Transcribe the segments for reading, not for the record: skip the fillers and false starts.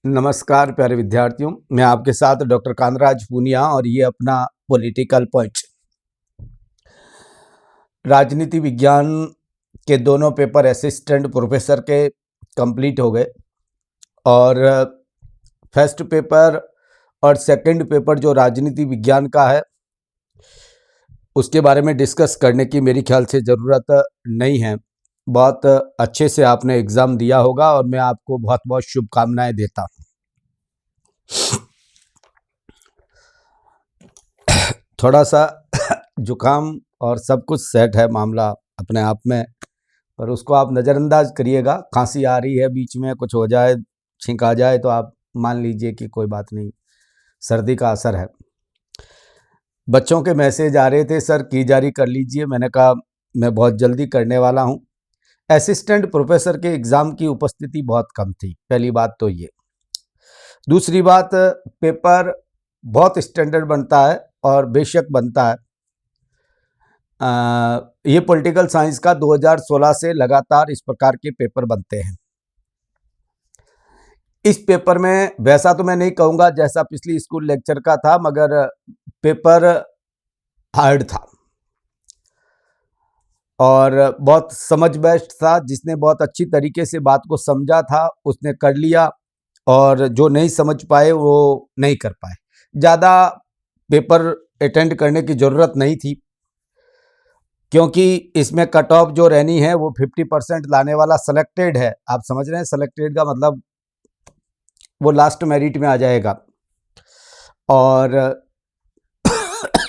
नमस्कार प्यारे विद्यार्थियों, मैं आपके साथ डॉक्टर कांतराज पूनिया और ये अपना पॉलिटिकल पॉइंट। राजनीति विज्ञान के दोनों पेपर असिस्टेंट प्रोफेसर के कंप्लीट हो गए और फर्स्ट पेपर और सेकंड पेपर जो राजनीति विज्ञान का है उसके बारे में डिस्कस करने की मेरी ख्याल से ज़रूरत नहीं है। बहुत अच्छे से आपने एग्ज़ाम दिया होगा और मैं आपको बहुत बहुत शुभकामनाएं देता हूँ। थोड़ा सा जुकाम और सब कुछ सेट है मामला अपने आप में, पर उसको आप नज़रअंदाज करिएगा। खांसी आ रही है, बीच में कुछ हो जाए, छींक आ जाए तो आप मान लीजिए कि कोई बात नहीं, सर्दी का असर है। बच्चों के मैसेज आ रहे थे, सर की जारी कर लीजिए। मैंने कहा मैं बहुत जल्दी करने वाला हूँ। असिस्टेंट प्रोफेसर के एग्ज़ाम की उपस्थिति बहुत कम थी, पहली बात तो ये। दूसरी बात, पेपर बहुत स्टैंडर्ड बनता है और बेशक बनता है। ये पॉलिटिकल साइंस का 2016 से लगातार इस प्रकार के पेपर बनते हैं। इस पेपर में वैसा तो मैं नहीं कहूँगा जैसा पिछली स्कूल लेक्चर का था, मगर पेपर हार्ड था और बहुत समझ बेस्ड था। जिसने बहुत अच्छी तरीके से बात को समझा था उसने कर लिया और जो नहीं समझ पाए वो नहीं कर पाए। ज़्यादा पेपर अटेंड करने की ज़रूरत नहीं थी, क्योंकि इसमें कट ऑफ जो रहनी है वो 50% लाने वाला सेलेक्टेड है। आप समझ रहे हैं, सेलेक्टेड का मतलब वो लास्ट मेरिट में आ जाएगा और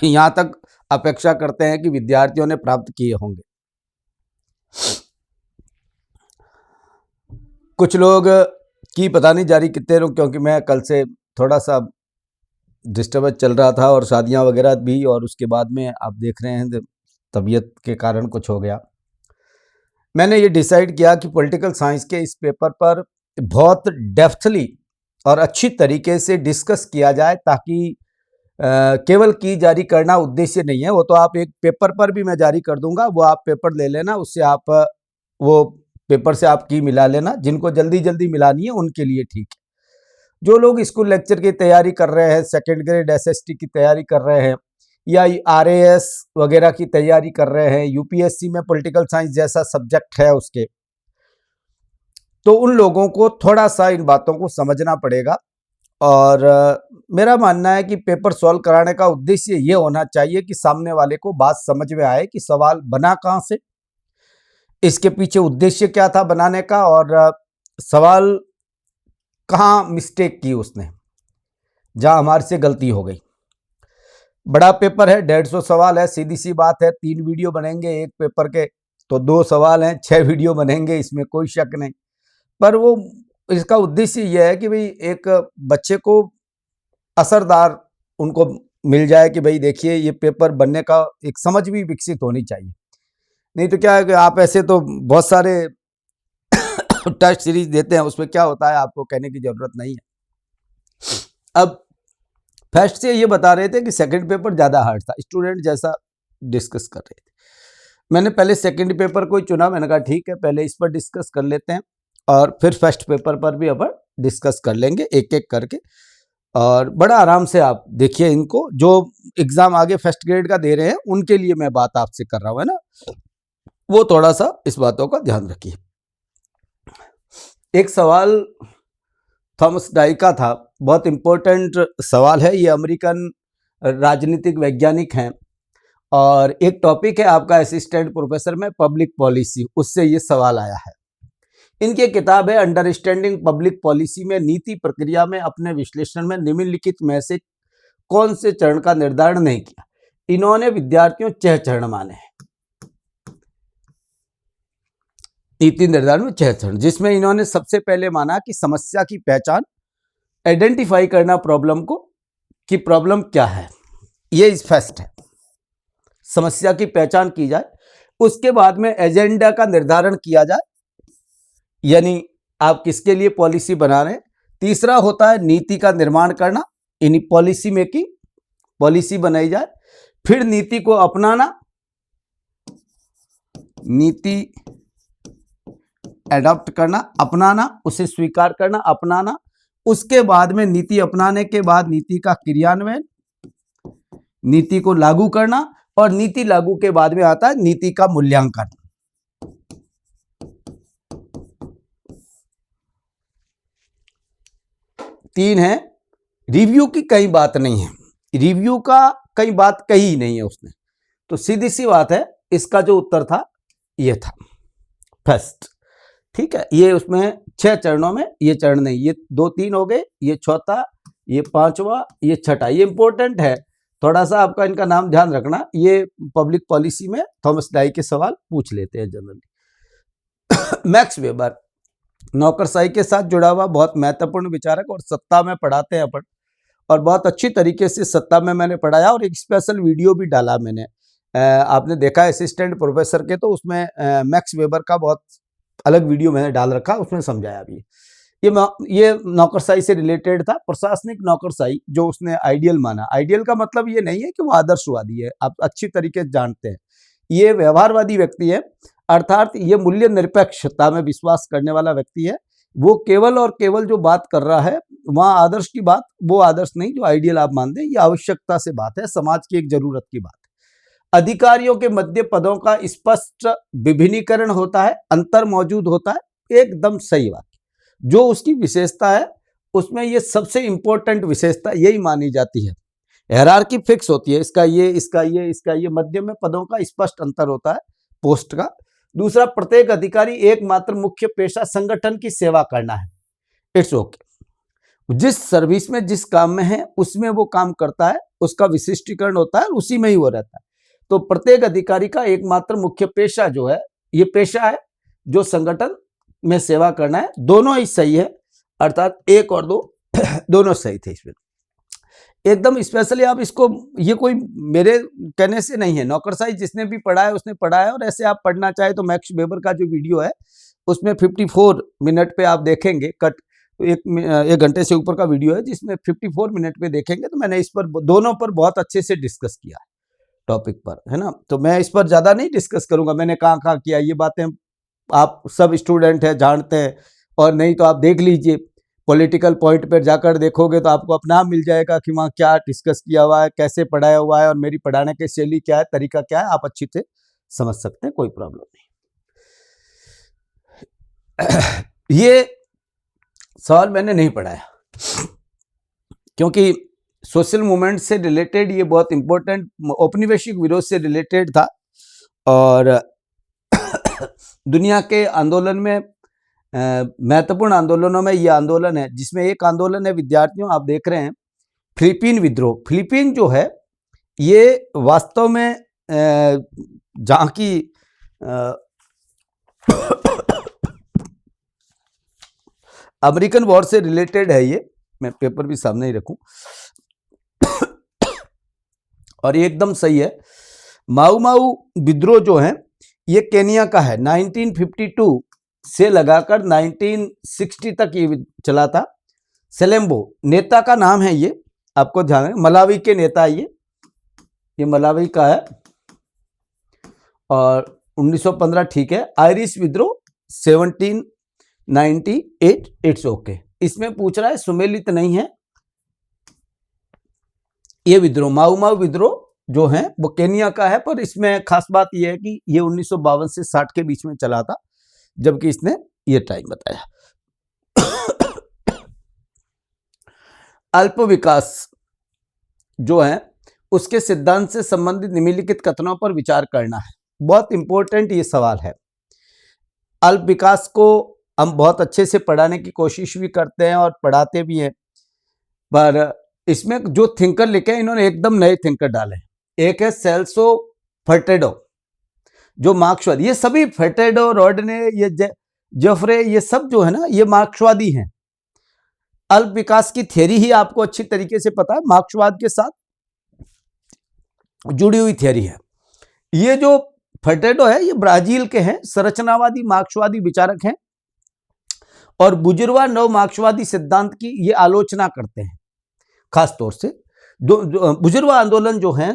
यहाँ तक अपेक्षा करते हैं कि विद्यार्थियों ने प्राप्त किए होंगे। कुछ लोग की पता नहीं जारी कितने लोग, क्योंकि मैं कल से थोड़ा सा डिस्टर्बेंस चल रहा था और शादियां वगैरह भी, और उसके बाद में आप देख रहे हैं तबीयत के कारण कुछ हो गया। मैंने ये डिसाइड किया कि पॉलिटिकल साइंस के इस पेपर पर बहुत डेप्थली और अच्छी तरीके से डिस्कस किया जाए, ताकि केवल की जारी करना उद्देश्य नहीं है। वो तो आप एक पेपर पर भी मैं जारी कर दूंगा, वो आप पेपर ले लेना, उससे आप वो पेपर से आप की मिला लेना। जिनको जल्दी जल्दी मिलानी है उनके लिए ठीक है। जो लोग स्कूल लेक्चर की तैयारी कर रहे हैं, सेकेंड ग्रेड एसएसटी की तैयारी कर रहे हैं या आरएएस वगैरह की तैयारी कर रहे हैं, यूपीएससी में पॉलिटिकल साइंस जैसा सब्जेक्ट है उसके, तो उन लोगों को थोड़ा सा इन बातों को समझना पड़ेगा। और मेरा मानना है कि पेपर सॉल्व कराने का उद्देश्य ये होना चाहिए कि सामने वाले को बात समझ में आए कि सवाल बना कहाँ से, इसके पीछे उद्देश्य क्या था बनाने का, और सवाल कहाँ मिस्टेक की उसने, जहाँ हमारे से गलती हो गई। बड़ा पेपर है, 150 सवाल है, सीधी सी बात है। 3 वीडियो बनेंगे एक पेपर के, तो 2 सवाल हैं, 6 वीडियो बनेंगे, इसमें कोई शक नहीं। पर वो इसका उद्देश्य यह है कि भाई एक बच्चे को असरदार उनको मिल जाए कि भाई देखिए ये पेपर बनने का एक समझ भी विकसित होनी चाहिए। नहीं तो क्या है कि आप ऐसे तो बहुत सारे टेस्ट सीरीज देते हैं, उसमें क्या होता है आपको कहने की जरूरत नहीं है। अब फर्स्ट से ये बता रहे थे कि सेकंड पेपर ज़्यादा हार्ड था, स्टूडेंट जैसा डिस्कस कर रहे थे। मैंने पहले सेकंड पेपर को ही चुना। मैंने कहा ठीक है, पहले इस पर डिस्कस कर लेते हैं और फिर फर्स्ट पेपर पर भी अपन डिस्कस कर लेंगे एक एक करके। और बड़ा आराम से आप देखिए इनको, जो एग्ज़ाम आगे फर्स्ट ग्रेड का दे रहे हैं उनके लिए मैं बात आपसे कर रहा हूँ, है ना, वो थोड़ा सा इस बातों का ध्यान रखिए। एक सवाल थॉमस डाई का था, बहुत इंपॉर्टेंट सवाल है ये। अमेरिकन राजनीतिक वैज्ञानिक हैं और एक टॉपिक है आपका असिस्टेंट प्रोफेसर में पब्लिक पॉलिसी, उससे ये सवाल आया है। इनकी किताब है अंडरस्टैंडिंग पब्लिक पॉलिसी में नीति प्रक्रिया में अपने विश्लेषण में निम्नलिखित में से कौन से चरण का निर्धारण नहीं किया। इन्होंने विद्यार्थियों 6 चरण माने हैं नीति निर्धारण में, 6 चरण, जिसमें इन्होंने सबसे पहले माना कि समस्या की पहचान, आइडेंटिफाई करना प्रॉब्लम को कि प्रॉब्लम क्या है, ये इस फर्स्ट है, समस्या की पहचान की जाए। उसके बाद में एजेंडा का निर्धारण किया जाए, यानी आप किसके लिए पॉलिसी बना रहे हैं। तीसरा होता है नीति का निर्माण करना, यानी पॉलिसी मेकिंग, पॉलिसी बनाई जाए। फिर नीति को अपनाना, नीति एडॉप्ट करना, अपनाना, उसे स्वीकार करना, अपनाना, उसके बाद में नीति अपनाने के बाद नीति का क्रियान्वयन, नीति को लागू करना, और नीति लागू के बाद में आता है नीति का मूल्यांकन। तीन है। रिव्यू की कई बात नहीं है, रिव्यू का कई बात कही ही नहीं है उसने, तो सीधी सी बात है, इसका जो उत्तर था ये था फर्स्ट। ठीक है, ये उसमें 6 चरणों में, ये चरण नहीं, ये 2-3 हो गए, ये चौथा, ये 5वां, ये छठा। ये इंपॉर्टेंट है, थोड़ा सा आपका इनका नाम ध्यान रखना, ये पब्लिक पॉलिसी में थॉमस डाई के सवाल पूछ लेते हैं जनरली। मैक्स वेबर नौकरशाही के साथ जुड़ा हुआ बहुत महत्वपूर्ण विचारक, और सत्ता में पढ़ाते हैं अपन, और बहुत अच्छी तरीके से सत्ता में मैंने पढ़ाया, और एक स्पेशल वीडियो भी डाला मैंने, आपने देखा असिस्टेंट प्रोफेसर के, तो उसमें मैक्स वेबर का बहुत अलग वीडियो मैंने डाल रखा, उसमें समझाया भी। ये नौकरशाही से रिलेटेड था, प्रशासनिक नौकरशाही जो उसने आइडियल माना। आइडियल का मतलब ये नहीं है कि वो आदर्शवादी है, आप अच्छी तरीके से जानते हैं, ये व्यवहारवादी व्यक्ति है, अर्थात ये मूल्य निरपेक्षता में विश्वास करने वाला व्यक्ति है। वो केवल और केवल जो बात कर रहा है वहाँ आदर्श की बात, वो आदर्श नहीं जो आइडियल आप मानते हैं, ये आवश्यकता से बात है, समाज की एक जरूरत की बात है। अधिकारियों के मध्य पदों का स्पष्ट विभिन्नीकरण होता है, अंतर मौजूद होता है, एकदम सही बात। जो उसकी विशेषता है उसमें ये सबसे इंपॉर्टेंट विशेषता यही मानी जाती है। हायरार्की फिक्स होती है, इसका ये, इसका ये, इसका ये, मध्य में पदों का स्पष्ट अंतर होता है पोस्ट का। दूसरा, प्रत्येक अधिकारी एकमात्र मुख्य पेशा संगठन की सेवा करना है। इट्स ओके, जिस सर्विस में जिस काम में है उसमें वो काम करता है, उसका विशिष्टीकरण होता है, उसी में ही वो रहता है। तो प्रत्येक अधिकारी का एकमात्र मुख्य पेशा जो है, ये पेशा है जो संगठन में सेवा करना है। दोनों ही सही है, अर्थात 1 और 2 दोनों सही थे इसमें। एकदम स्पेशली आप इसको, ये कोई मेरे कहने से नहीं है, नौकरशाही जिसने भी पढ़ा है उसने पढ़ा है, और ऐसे आप पढ़ना चाहे तो मैक्स वेबर का जो वीडियो है उसमें 54 मिनट पे आप देखेंगे, कट 1 घंटे से ऊपर का वीडियो है, जिसमें 54 मिनट पे देखेंगे तो मैंने इस पर दोनों पर बहुत अच्छे से डिस्कस किया है टॉपिक पर, है ना। तो मैं इस पर ज़्यादा नहीं डिस्कस करूंगा, मैंने कहाँ कहाँ किया, ये बातें आप सब स्टूडेंट हैं जानते हैं, और नहीं तो आप देख लीजिए, पॉलिटिकल पॉइंट पर जाकर देखोगे तो आपको अपना मिल जाएगा कि वहाँ क्या डिस्कस किया हुआ है, कैसे पढ़ाया हुआ है, और मेरी पढ़ाने की शैली क्या है, तरीका क्या है, आप अच्छी से समझ सकते हैं, कोई प्रॉब्लम नहीं। ये सवाल मैंने नहीं पढ़ाया क्योंकि सोशल मूवमेंट से रिलेटेड ये बहुत इंपॉर्टेंट, औपनिवेशिक विरोध से रिलेटेड था, और दुनिया के आंदोलन में महत्वपूर्ण आंदोलनों में ये आंदोलन है, जिसमें एक आंदोलन है विद्यार्थियों, आप देख रहे हैं फिलीपीन विद्रोह। फिलीपीन जो है ये वास्तव में जहाँ की अमेरिकन वॉर से रिलेटेड है, ये मैं पेपर भी सामने ही रखूं, और ये एकदम सही है। माऊ माऊ विद्रोह जो है ये केनिया का है, 1952 से लगाकर 1960 तक ये चला था। सेलेम्बो नेता का नाम है, ये आपको ध्यान है, मलावी के नेता ये मलावी का है, और 1915 ठीक है। आयरिश विद्रोह 1798, इट्स ओके। इसमें पूछ रहा है, सुमेलित नहीं है ये विद्रोह। माऊ माऊ विद्रोह जो है वो केनिया का है, पर इसमें खास बात यह है कि ये 1952 से 60 के बीच में चला था, जबकि इसने ये टाइम बताया। अल्प विकास जो है उसके सिद्धांत से संबंधित निम्नलिखित कथनों पर विचार करना है। बहुत इंपॉर्टेंट ये सवाल है। अल्प विकास को हम बहुत अच्छे से पढ़ाने की कोशिश भी करते हैं और पढ़ाते भी हैं, पर इसमें जो थिंकर लिखे हैं इन्होंने एकदम नए थिंकर डाले। एक है सेल्सो फर्टेडो, जो मार्क्सवादी, ये सभी फर्टेडो, रोडने, ये जोफ्रे, ये सब जो है ना ये मार्क्सवादी हैं। अल्प विकास की थ्योरी ही आपको अच्छी तरीके से पता है, मार्क्सवाद के साथ जुड़ी हुई थ्योरी है। ये जो फर्टेडो है ये ब्राजील के हैं, संरचनावादी मार्क्सवादी विचारक हैं, और बुजुर्वा नव मार्क्सवादी सिद्धांत की ये आलोचना करते हैं। खास तौर से बुजुर्वा आंदोलन जो है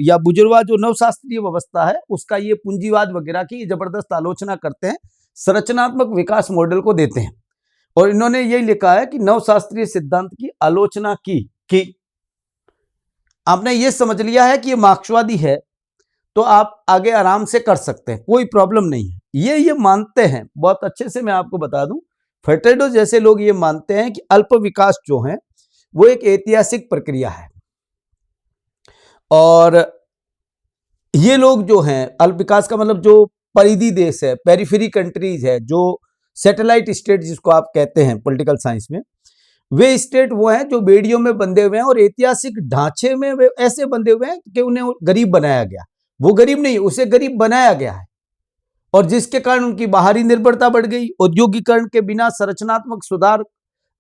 या बुजुर्वा जो नवशास्त्रीय व्यवस्था है उसका ये पूंजीवाद वगैरह की जबरदस्त आलोचना करते हैं, संरचनात्मक विकास मॉडल को देते हैं, और इन्होंने यही लिखा है कि नवशास्त्रीय सिद्धांत की आलोचना की कि आपने ये समझ लिया है कि ये मार्क्सवादी है तो आप आगे आराम से कर सकते हैं, कोई प्रॉब्लम नहीं है। ये मानते हैं बहुत अच्छे से। मैं आपको बता दूं, फेटेडो जैसे लोग ये मानते हैं कि अल्प विकास जो है वो एक ऐतिहासिक प्रक्रिया है, और ये लोग जो हैं, अल्प विकास का मतलब जो परिधि देश है, पेरिफेरी कंट्रीज है, जो सैटेलाइट स्टेट जिसको आप कहते हैं पॉलिटिकल साइंस में, वे स्टेट वो हैं जो बेड़ियों में बंधे हुए हैं और ऐतिहासिक ढांचे में वे ऐसे बंधे हुए हैं कि उन्हें गरीब बनाया गया। वो गरीब नहीं, उसे गरीब बनाया गया है, और जिसके कारण उनकी बाहरी निर्भरता बढ़ गई। औद्योगिकरण के बिना संरचनात्मक सुधार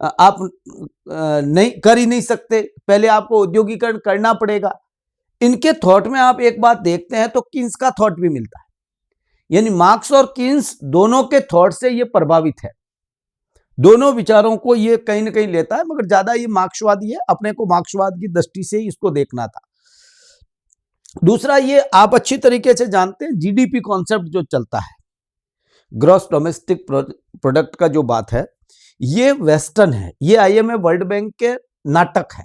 आप नहीं कर ही नहीं सकते, पहले आपको औद्योगिकरण करना पड़ेगा। इनके थॉट में आप एक बात देखते हैं तो किन्स का थॉट भी मिलता है, यानी मार्क्स और किन्स दोनों के थॉट से ये प्रभावित है, दोनों विचारों को ये कहीं ना कहीं लेता है, मगर ज्यादा ये मार्क्सवादी है। अपने को मार्क्सवाद की दृष्टि से ही इसको देखना था। दूसरा, ये आप अच्छी तरीके से जानते हैं, जीडीपी कॉन्सेप्ट जो चलता है, ग्रॉस डोमेस्टिक प्रोडक्ट का जो बात है, ये वेस्टर्न है, ये आईएमएफ वर्ल्ड बैंक के नाटक है।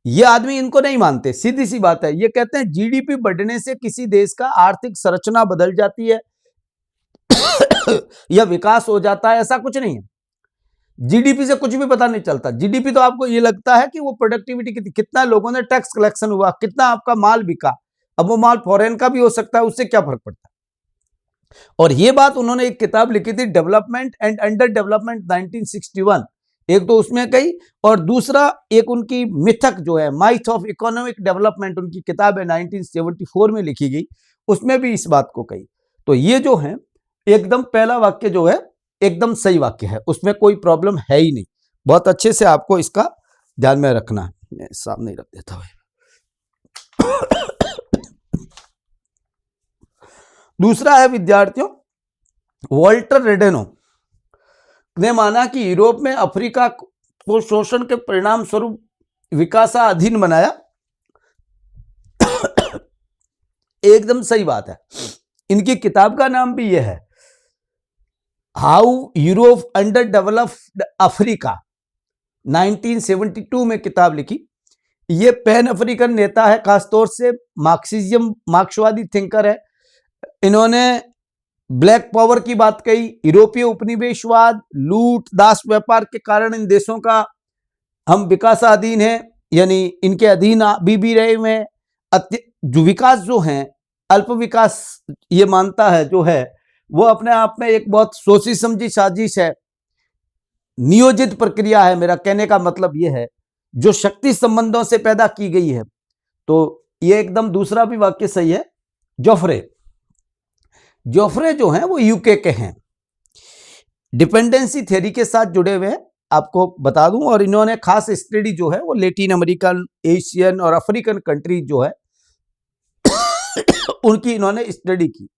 ये आदमी इनको नहीं मानते, सीधी सी बात है। ये कहते हैं जीडीपी बढ़ने से किसी देश का आर्थिक संरचना बदल जाती है या विकास हो जाता है, ऐसा कुछ नहीं है। जीडीपी से कुछ भी पता नहीं चलता। जीडीपी तो आपको ये लगता है कि वो प्रोडक्टिविटी कितना लोगों ने टैक्स कलेक्शन हुआ, कितना आपका माल बिका। अब वो माल फॉरेन का भी हो सकता है, उससे क्या फर्क पड़ता है। और ये बात उन्होंने एक किताब लिखी थी, डेवलपमेंट एंड अंडर डेवलपमेंट 1961, एक तो उसमें कही, और दूसरा एक उनकी मिथक जो है, माइथ ऑफ इकोनॉमिक डेवलपमेंट, उनकी किताब है 1974 में लिखी गई, उसमें भी इस बात को कही। तो ये जो है एकदम पहला वाक्य जो है एकदम सही वाक्य है, उसमें कोई प्रॉब्लम है ही नहीं। बहुत अच्छे से आपको इसका ध्यान में रखना है। मैं सामने रख देता हूं। दूसरा है विद्यार्थियों, वॉल्टर रेडेनो ने माना कि यूरोप में अफ्रीका को शोषण के परिणाम स्वरूप विकासाधीन बनाया। एकदम सही बात है। इनकी किताब का नाम भी यह है, how Europe under developed Africa, 1972 में किताब लिखी। ये पैन अफ्रीकन नेता है, खासतौर से मार्क्सवादी थिंकर है। इन्होंने ब्लैक पावर की बात कही, यूरोपीय उपनिवेशवाद, लूट, दास व्यापार के कारण इन देशों का हम विकासाधीन है, यानी इनके अधीन अभी भी रहे हुए हैं। जो विकास जो है, अल्प विकास ये मानता है जो है, वो अपने आप में एक बहुत सोची समझी साजिश है, नियोजित प्रक्रिया है। मेरा कहने का मतलब ये है, जो शक्ति संबंधों से पैदा की गई है। तो ये एकदम दूसरा भी वाक्य सही है। जोफ्रे जो हैं वो यूके के हैं, डिपेंडेंसी थ्योरी के साथ जुड़े हुए हैं, आपको बता दूं। और इन्होंने खास स्टडी जो है वो लैटिन अमेरिकन, एशियन और अफ्रीकन कंट्रीज जो है उनकी इन्होंने स्टडी की।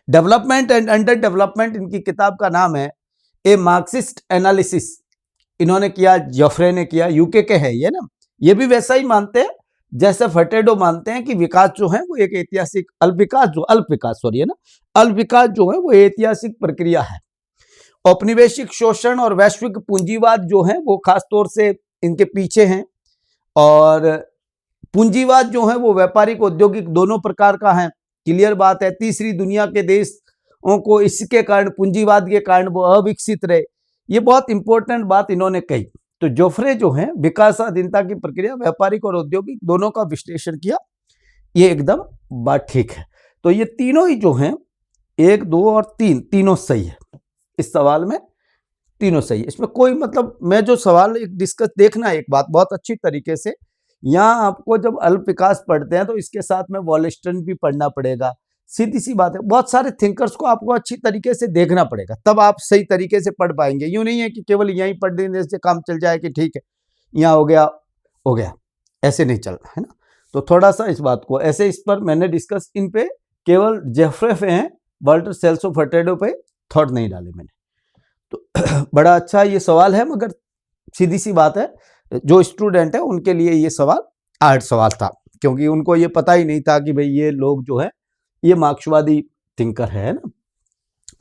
डेवलपमेंट एंड अंडर डेवलपमेंट इनकी किताब का नाम है, ए मार्क्सिस्ट एनालिसिस। इन्होंने किया, जोफ्रे ने किया, यूके के है ये ना। ये भी वैसा ही मानते हैं जैसे फेटेडो मानते हैं कि विकास जो है वो एक ऐतिहासिक, अल्प विकास जो है वो ऐतिहासिक प्रक्रिया है। औपनिवेशिक शोषण और वैश्विक पूंजीवाद जो है वो खासतौर से इनके पीछे हैं। और पूंजीवाद जो है वो व्यापारिक, औद्योगिक दोनों प्रकार का है, क्लियर बात है। तीसरी दुनिया के देशों को इसके कारण, पूंजीवाद के कारण वो अविकसित रहे। ये बहुत इंपॉर्टेंट बात इन्होंने कही। तो जोफ्रे जो है विकासाधीनता की प्रक्रिया, व्यापारिक और औद्योगिक दोनों का विश्लेषण किया। ये एकदम बात ठीक है। तो ये तीनों ही जो हैं, 1, 2 और 3, तीनों सही है। इस सवाल में तीनों सही है। इसमें कोई मतलब, मैं जो सवाल डिस्कस देखना है एक बात बहुत अच्छी तरीके से, यहाँ आपको जब अल्प विकास पढ़ते हैं तो इसके साथ में वॉलेस्टन भी पढ़ना पड़ेगा। सीधी सी बात है, बहुत सारे थिंकर्स को आपको अच्छी तरीके से देखना पड़ेगा, तब आप सही तरीके से पढ़ पाएंगे। यूं नहीं है कि केवल यहीं पढ़ देने से काम चल जाए कि ठीक है यहाँ हो गया, ऐसे नहीं चलना है ना। तो थोड़ा सा इस बात को ऐसे, इस पर मैंने डिस्कस, इन पे केवल जोफ्रे पे हैं, वाल्टर सेल्सो फेटेडो पे थॉट नहीं डाले मैंने। तो बड़ा अच्छा ये सवाल है, मगर सीधी सी बात है, जो स्टूडेंट है उनके लिए ये सवाल हार्ड सवाल था, क्योंकि उनको ये पता ही नहीं था कि भाई ये लोग जो है ये मार्क्सवादी थिंकर है ना।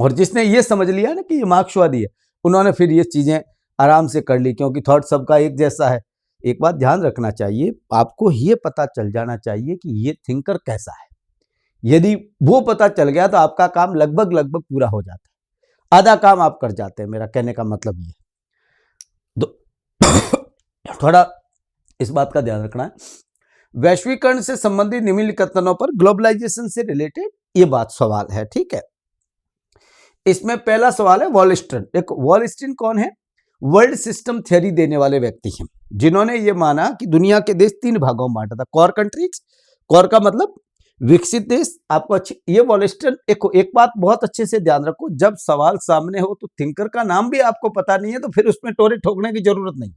और जिसने ये समझ लिया ना कि ये मार्क्सवादी है, उन्होंने फिर ये चीज़ें आराम से कर ली, क्योंकि थॉट सबका एक जैसा है। एक बात ध्यान रखना चाहिए, आपको ये पता चल जाना चाहिए कि ये थिंकर कैसा है। यदि वो पता चल गया तो आपका काम लगभग लगभग पूरा हो जाता है, आधा काम आप कर जाते हैं। मेरा कहने का मतलब ये थोड़ा इस बात का ध्यान रखना है। वैश्वीकरण से संबंधित निम्नलिखित कथनों पर ग्लोबलाइजेशन से रिलेटेड ये बात सवाल है, ठीक है। इसमें पहला सवाल है वॉलस्टर्न। देखो वॉलस्टर्न कौन है? वर्ल्ड सिस्टम थ्योरी देने वाले व्यक्ति हैं, जिन्होंने ये माना कि दुनिया के देश 3 भागों में बांटा था। कोर कंट्रीज, कोर का मतलब विकसित देश। आपको अच्छी ये वॉलस्टर्न, एक बात बहुत अच्छे से ध्यान रखो, जब सवाल सामने हो तो थिंकर का नाम भी आपको पता नहीं है तो फिर उसमें टोरे ठोकने की जरूरत नहीं।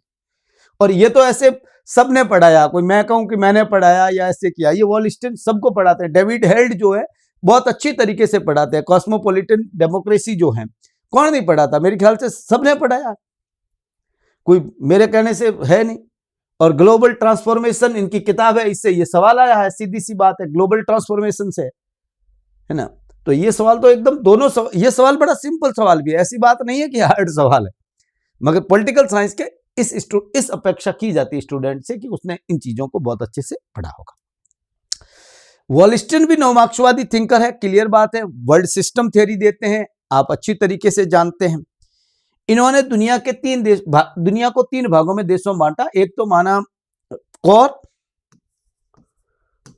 और ये तो ऐसे सबने पढ़ाया, कोई मैं कहूं कि मैंने पढ़ाया या ऐसे किया, ये वॉलस्टर्न सबको पढ़ाते हैं। डेविड हेल्ड जो है बहुत अच्छी तरीके से पढ़ाते हैं। कॉस्मोपॉलिटन डेमोक्रेसी जो है, कौन नहीं पढ़ाता? मेरे ख्याल से सबने पढ़ाया, कोई मेरे कहने से है नहीं। और ग्लोबल ट्रांसफॉर्मेशन इनकी किताब है, इससे ये सवाल आया है, सीधी सी बात है, ग्लोबल ट्रांसफॉर्मेशन से, है ना। तो ये सवाल तो एकदम दोनों ये सवाल बड़ा सिंपल सवाल भी है, ऐसी बात नहीं है कि हार्ड सवाल है, मगर पॉलिटिकल साइंस के इस अपेक्षा की जाती है स्टूडेंट से कि उसने इन चीजों को बहुत अच्छे से पढ़ा होगा। वॉलस्टर्न भी नवमार्क्सवादी थिंकर है, क्लियर बात है। वर्ल्ड सिस्टम थ्योरी देते हैं, आप अच्छी तरीके से जानते हैं। इन्होंने दुनिया के 3 देश, दुनिया को 3 भागों में देशों में बांटा। एक तो माना कोर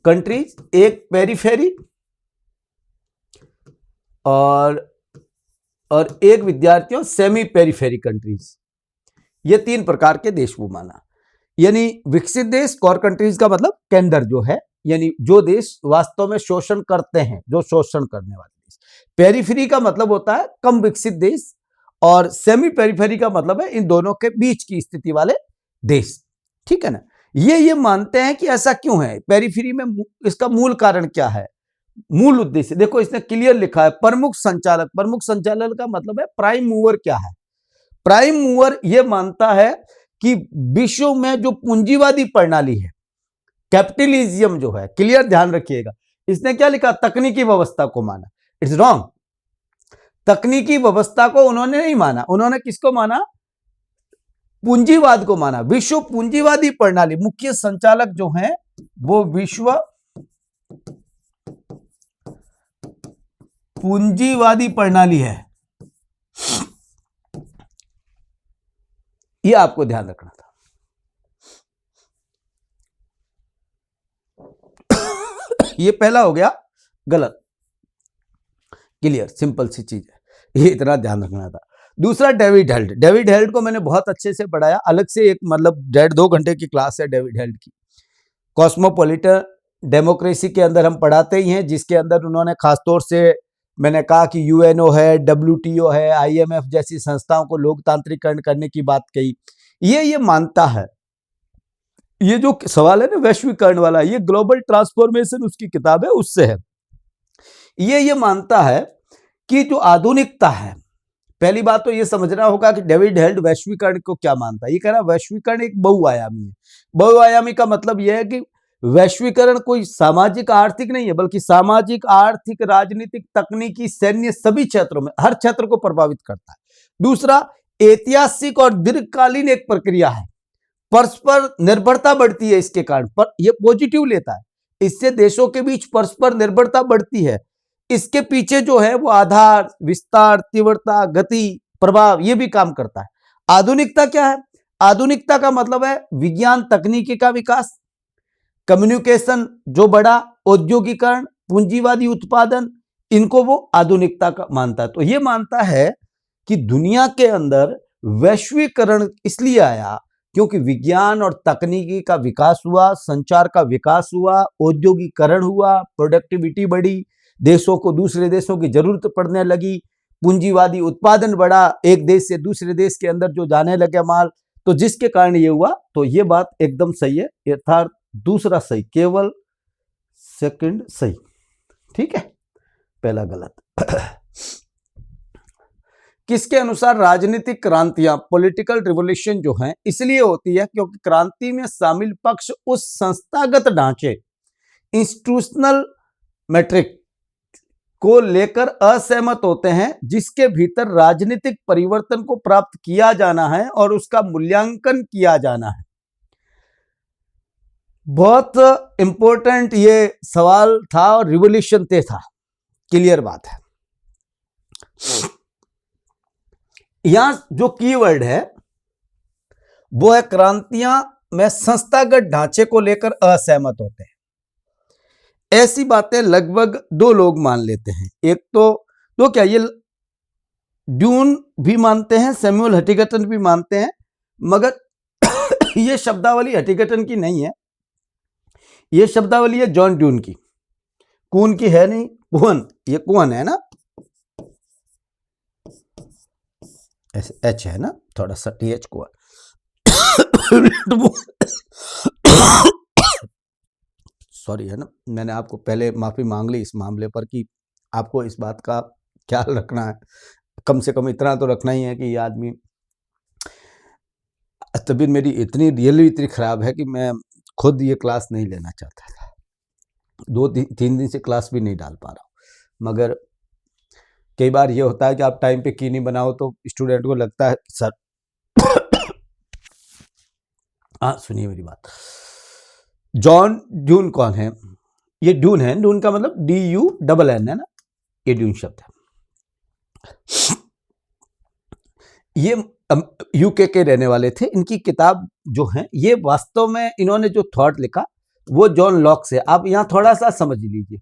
कंट्रीज, एक पेरिफेरी और एक विद्यार्थियों सेमी पेरिफेरी कंट्रीज। ये 3 प्रकार के देश वो माना। यानी विकसित देश, कोर कंट्रीज का मतलब केंद्र जो है, यानी जो देश वास्तव में शोषण करते हैं, जो शोषण करने वाले देश। पेरिफेरी का मतलब होता है कम विकसित देश, और सेमी पेरिफेरी का मतलब है इन दोनों के बीच की स्थिति वाले देश, ठीक है ना। ये मानते हैं कि ऐसा क्यों है पेरिफेरी में, इसका मूल कारण क्या है, मूल उद्देश्य। देखो इसने क्लियर लिखा है, प्रमुख संचालक। प्रमुख संचालक का मतलब है प्राइम मूवर क्या है। प्राइम मूवर यह मानता है कि विश्व में जो पूंजीवादी प्रणाली है, कैपिटलिज्म जो है, क्लियर ध्यान रखिएगा, इसने क्या लिखा? तकनीकी व्यवस्था को माना। It's wrong. तकनीकी व्यवस्था को उन्होंने नहीं माना, उन्होंने किसको माना? पूंजीवाद को माना। विश्व पूंजीवादी प्रणाली, मुख्य संचालक जो हैं वो विश्व पूंजीवादी प्रणाली है, यह आपको ध्यान रखना था। ये पहला हो गया गलत, क्लियर, सिंपल सी चीज है, ये इतना ध्यान रखना था। दूसरा डेविड हेल्ड। डेविड हेल्ड को मैंने बहुत अच्छे से पढ़ाया, अलग से एक मतलब 1.5-2 घंटे की क्लास है डेविड हेल्ड की। कॉस्मोपॉलिटन डेमोक्रेसी के अंदर हम पढ़ाते ही हैं, जिसके अंदर उन्होंने खासतौर से मैंने कहा कि यूएनओ है, WTO है, IMF जैसी संस्थाओं को लोकतांत्रिकरण करने की बात कही। ये मानता है, ये जो सवाल है ना वैश्वीकरण वाला, ये ग्लोबल ट्रांसफॉर्मेशन उसकी किताब है, उससे है। ये मानता है कि जो आधुनिकता है, पहली बात तो ये समझना होगा कि डेविड हेल्ड वैश्वीकरण को क्या मानता है। ये कह रहा है वैश्वीकरण एक बहुआयामी है। बहुआयामी का मतलब यह है कि वैश्वीकरण कोई सामाजिक आर्थिक नहीं है, बल्कि सामाजिक, आर्थिक, राजनीतिक, तकनीकी, सैन्य सभी क्षेत्रों में, हर क्षेत्र को प्रभावित करता है। दूसरा, ऐतिहासिक और दीर्घकालीन एक प्रक्रिया है, परस्पर निर्भरता बढ़ती है इसके कारण, पर यह पॉजिटिव लेता है, इससे देशों के बीच परस्पर निर्भरता बढ़ती है। इसके पीछे जो है वो आधार, विस्तार, तीव्रता, गति, प्रभाव, ये भी काम करता है। आधुनिकता क्या है? आधुनिकता का मतलब है विज्ञान तकनीकी का विकास, कम्युनिकेशन जो बड़ा, औद्योगिकरण, पूंजीवादी उत्पादन, इनको वो आधुनिकता का मानता है। तो ये मानता है कि दुनिया के अंदर वैश्वीकरण इसलिए आया क्योंकि विज्ञान और तकनीकी का विकास हुआ, संचार का विकास हुआ, औद्योगिकरण हुआ, प्रोडक्टिविटी बढ़ी, देशों को दूसरे देशों की जरूरत पड़ने लगी, पूंजीवादी उत्पादन बढ़ा, एक देश से दूसरे देश के अंदर जो जाने लगे माल, तो जिसके कारण ये हुआ। तो ये बात एकदम सही है, यथार्थ दूसरा सही, केवल सेकंड सही, ठीक है, पहला गलत। किसके अनुसार राजनीतिक क्रांतियां, पॉलिटिकल रिवॉल्यूशन जो है इसलिए होती है क्योंकि क्रांति में शामिल पक्ष उस संस्थागत ढांचे, इंस्टीट्यूशनल मैट्रिक को लेकर असहमत होते हैं, जिसके भीतर राजनीतिक परिवर्तन को प्राप्त किया जाना है और उसका मूल्यांकन किया जाना है। बहुत इंपॉर्टेंट ये सवाल था और रिवोल्यूशन ते था, क्लियर बात है। यहां जो कीवर्ड है वो है क्रांतियां में संस्थागत ढांचे को लेकर असहमत होते हैं। ऐसी बातें लगभग दो लोग मान लेते हैं। एक तो क्या ये ड्यून भी मानते हैं, सैमुअल हटिंगटन भी मानते हैं, मगर ये शब्दावली हटिंगटन की नहीं है, ये शब्दावली है जॉन ड्यून की। कून की है नहीं, कुहन, ये कुहन है ना, एच है ना, थोड़ा सा टीएच कुहन। सॉरी है ना, मैंने आपको पहले माफी मांग ली इस मामले पर कि आपको इस बात का ख्याल रखना है, कम से कम इतना तो रखना ही है कि ये आदमी, तबीयत मेरी इतनी रियली इतनी खराब है कि मैं खुद ये क्लास नहीं लेना चाहता था। 2-3 दिन से क्लास भी नहीं डाल पा रहा हूँ, मगर कई बार ये होता है कि आप टाइम पे की नहीं बनाओ तो स्टूडेंट को लगता है सर हाँ सुनिए मेरी बात। जॉन ड्यून कौन है? ये ड्यून है, ड्यून का मतलब DUNN है ना, ये ड्यून शब्द है। ये यूके के रहने वाले थे। इनकी किताब जो है ये वास्तव में इन्होंने जो थॉट लिखा वो जॉन लॉक से, आप यहां थोड़ा सा समझ लीजिए।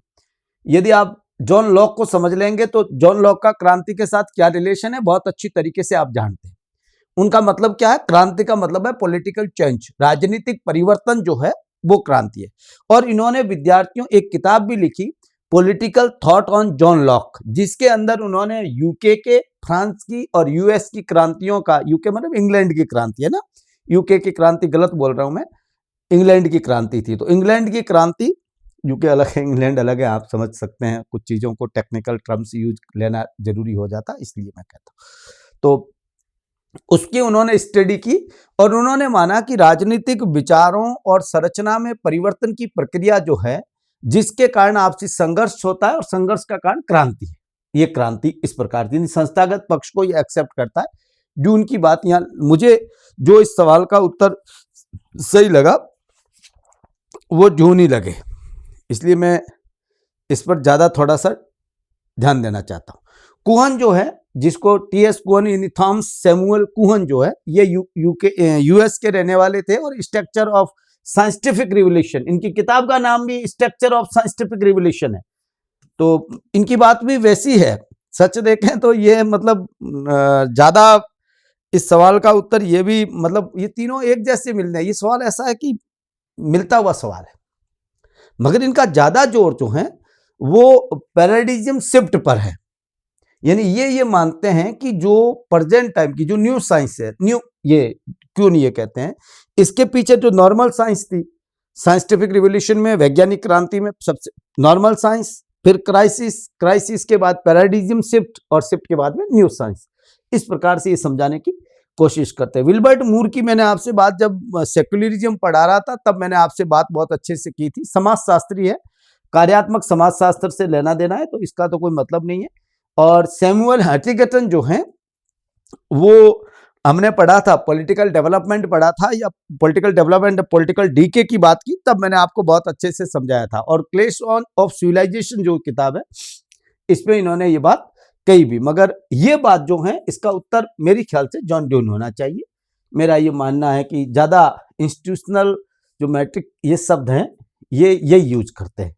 यदि आप जॉन लॉक को समझ लेंगे तो जॉन लॉक का क्रांति के साथ क्या रिलेशन है बहुत अच्छी तरीके से आप जानते हैं। उनका मतलब क्या है? क्रांति का मतलब है पॉलिटिकल चेंज, राजनीतिक परिवर्तन जो है वो क्रांति है। और इन्होंने विद्यार्थियों एक किताब भी लिखी, political thought on John Locke, जिसके अंदर उन्होंने यूके के, फ्रांस की और यूएस की क्रांतियों का, यूके मतलब इंग्लैंड की क्रांति है ना, यूके की क्रांति गलत बोल रहा हूं मैं, इंग्लैंड की क्रांति थी। तो इंग्लैंड की क्रांति, यूके अलग है इंग्लैंड अलग है, आप समझ सकते हैं, कुछ चीजों को टेक्निकल टर्म्स यूज लेना जरूरी हो जाता, इसलिए मैं कहता हूं। तो उसकी उन्होंने स्टडी की और उन्होंने माना कि राजनीतिक विचारों और संरचना में परिवर्तन की प्रक्रिया जो है, जिसके कारण आपसी संघर्ष होता है और संघर्ष का कारण क्रांति है। ये क्रांति इस प्रकार की संस्थागत पक्ष को ये एक्सेप्ट करता है। ड्यून की बात यहाँ, मुझे जो इस सवाल का उत्तर सही लगा वो ड्यून ही लगे, इसलिए मैं इस पर ज्यादा थोड़ा सा ध्यान देना चाहता हूं। कुहन जो है, जिसको TS कुहन, थॉमस सैमुअल कुहन जो है, ये यूएस के रहने वाले थे और स्ट्रक्चर ऑफ साइंटिफिक रिवोल्यूशन, इनकी किताब का नाम भी स्ट्रक्चर ऑफ साइंटिफिक रिवोल्यूशन है। तो इनकी बात भी वैसी है, सच देखें तो ये मतलब ज्यादा इस सवाल का उत्तर ये भी मतलब ये तीनों एक जैसे मिलते हैं। ये सवाल ऐसा है कि मिलता हुआ सवाल है, मगर इनका ज्यादा जोर जो है वो पैराडिज्म शिफ्ट पर है। यानी ये मानते हैं कि जो प्रेजेंट टाइम की जो न्यू साइंस है, न्यू ये क्यों नहीं ये कहते हैं, इसके पीछे जो नॉर्मल साइंस थी, साइंटिफिक रिवोल्यूशन में, वैज्ञानिक क्रांति में सबसे नॉर्मल साइंस, फिर क्राइसिस के बाद पैराडिज्म शिफ्ट और शिफ्ट के बाद में न्यू साइंस, इस प्रकार से ये समझाने की कोशिश करते हैं। विल्बर्ट मूर की मैंने आपसे बात, जब सेक्युलरिज्म पढ़ा रहा था तब मैंने आपसे बात बहुत अच्छे से की थी। समाजशास्त्री है, कार्यात्मक समाजशास्त्र से लेना देना है तो इसका तो कोई मतलब नहीं है। और सैमुअल हटिंगटन जो हैं वो हमने पढ़ा था, पॉलिटिकल डेवलपमेंट पढ़ा था, या पॉलिटिकल डेवलपमेंट पॉलिटिकल डीके की बात की, तब मैंने आपको बहुत अच्छे से समझाया था। और क्लैश ऑफ सिविलाइजेशन जो किताब है, इसमें इन्होंने ये बात कही भी, मगर ये बात जो है इसका उत्तर मेरे ख्याल से जॉन ड्यून होना चाहिए। मेरा ये मानना है कि ज्यादा इंस्टीट्यूशनल जो मैट्रिक ये शब्द हैं ये यही यूज करते हैं,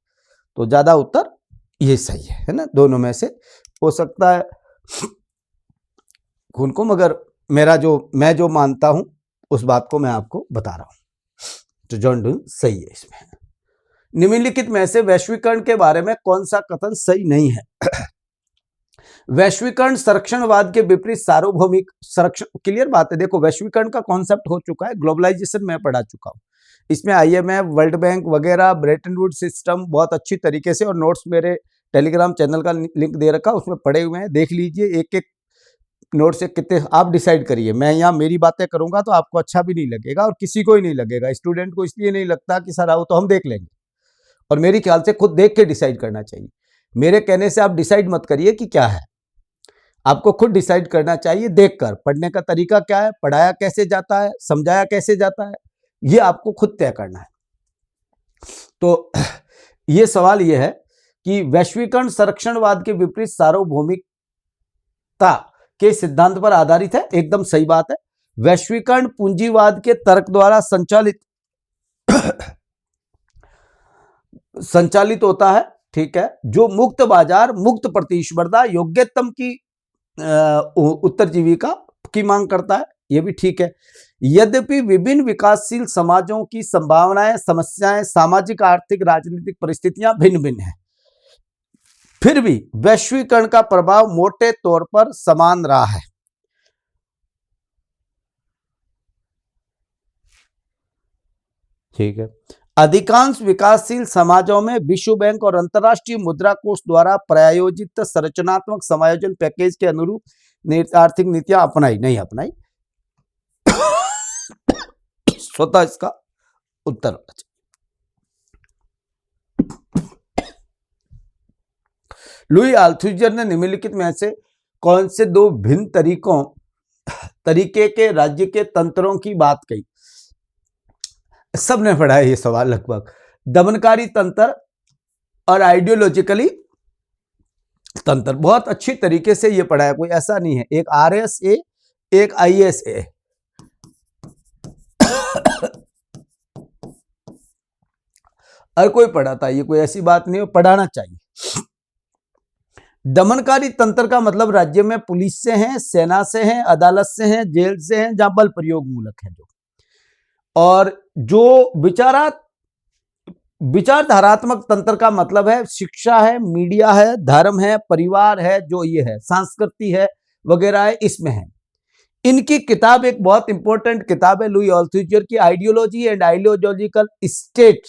तो ज्यादा उत्तर ये सही है ना, दोनों में से हो सकता है उनको, मगर मैं जो मानता हूं उस बात को मैं आपको बता रहा हूं, तो जॉन ड्यून सही है इसमें। निम्नलिखित में से वैश्वीकरण के बारे में कौन सा कथन सही नहीं है? वैश्वीकरण संरक्षणवाद के विपरीत सार्वभौमिक संरक्षण, क्लियर बात है। देखो वैश्वीकरण का कॉन्सेप्ट हो चुका है, ग्लोबलाइजेशन मैं पढ़ा चुका हूं, इसमें IMF, वर्ल्ड बैंक वगैरह, ब्रेटन वुड्स सिस्टम बहुत अच्छी तरीके से, और नोट्स मेरे टेलीग्राम चैनल का लिंक दे रखा, उसमें पढ़े हुए हैं, देख लीजिए। एक एक नोट से कितने आप डिसाइड करिए। मैं यहाँ मेरी बातें करूंगा तो आपको अच्छा भी नहीं लगेगा और किसी को ही नहीं लगेगा। स्टूडेंट को इसलिए नहीं लगता कि सर आओ तो हम देख लेंगे, और मेरी ख्याल से खुद देख के डिसाइड करना चाहिए। मेरे कहने से आप डिसाइड मत करिए कि क्या है, आपको खुद डिसाइड करना चाहिए देखकर। पढ़ने का तरीका क्या है, पढ़ाया कैसे जाता है, समझाया कैसे जाता है, ये आपको खुद तय करना है। तो ये सवाल ये है कि वैश्वीकरण संरक्षणवाद के विपरीत सार्वभौमिकता के सिद्धांत पर आधारित है। एकदम सही बात है। वैश्वीकरण पूंजीवाद के तर्क द्वारा संचालित होता है, ठीक है, जो मुक्त बाजार, मुक्त प्रतिस्पर्धा, योग्यतम की उत्तरजीविका की मांग करता है, यह भी ठीक है। यद्यपि विभिन्न विकासशील समाजों की संभावनाएं, समस्याएं, सामाजिक, आर्थिक, राजनीतिक परिस्थितियां भिन्न भिन्न हैं, फिर भी वैश्वीकरण का प्रभाव मोटे तौर पर समान रहा है। ठीक है। अधिकांश विकासशील समाजों में विश्व बैंक और अंतर्राष्ट्रीय मुद्रा कोष द्वारा प्रायोजित संरचनात्मक समायोजन पैकेज के अनुरूप आर्थिक नीतियां नहीं अपनाई। स्वतः इसका उत्तर। लुई अल्थुइजर ने निम्नलिखित में से कौन से दो भिन्न तरीके के राज्य के तंत्रों की बात कही? सबने पढ़ा है ये सवाल लगभग। दमनकारी तंत्र और आइडियोलॉजिकली तंत्र, बहुत अच्छी तरीके से ये पढ़ा है, कोई ऐसा नहीं है। एक RSA, एक ISA। हर कोई पढ़ाता है, ये कोई ऐसी बात नहीं है, पढ़ाना चाहिए। दमनकारी तंत्र का मतलब राज्य में पुलिस से हैं, सेना से हैं, अदालत से हैं, जेल से हैं, जहां बल प्रयोग मूलक है जो। और जो विचारधारात्मक तंत्र का मतलब है शिक्षा है, मीडिया है, धर्म है, परिवार है, जो ये है, संस्कृति है वगैरह है, इसमें है। इनकी किताब एक बहुत इंपॉर्टेंट किताब है लुई अल्थुइजर की, आइडियोलॉजी एंड आइडियोलॉजिकल स्टेट।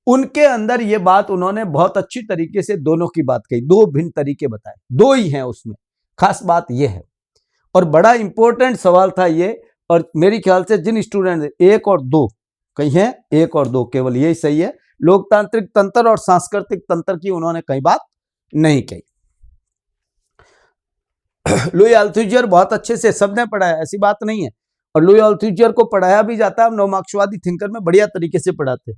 उनके अंदर ये बात उन्होंने बहुत अच्छी तरीके से दोनों की बात कही, दो भिन्न तरीके बताए, दो ही हैं उसमें, खास बात यह है। और बड़ा इंपॉर्टेंट सवाल था ये, और मेरे ख्याल से जिन स्टूडेंट 1 और 2 कहीं है, 1 और 2 केवल यही सही है। लोकतांत्रिक तंत्र और सांस्कृतिक तंत्र की उन्होंने कई बात नहीं कही। लुई अल्थुइजर बहुत अच्छे से सबने पढ़ाया, ऐसी बात नहीं है। और लुई अल्थुइजर को पढ़ाया भी जाता है, हम नवमार्क्सवादी थिंकर में बढ़िया तरीके से पढ़ाते।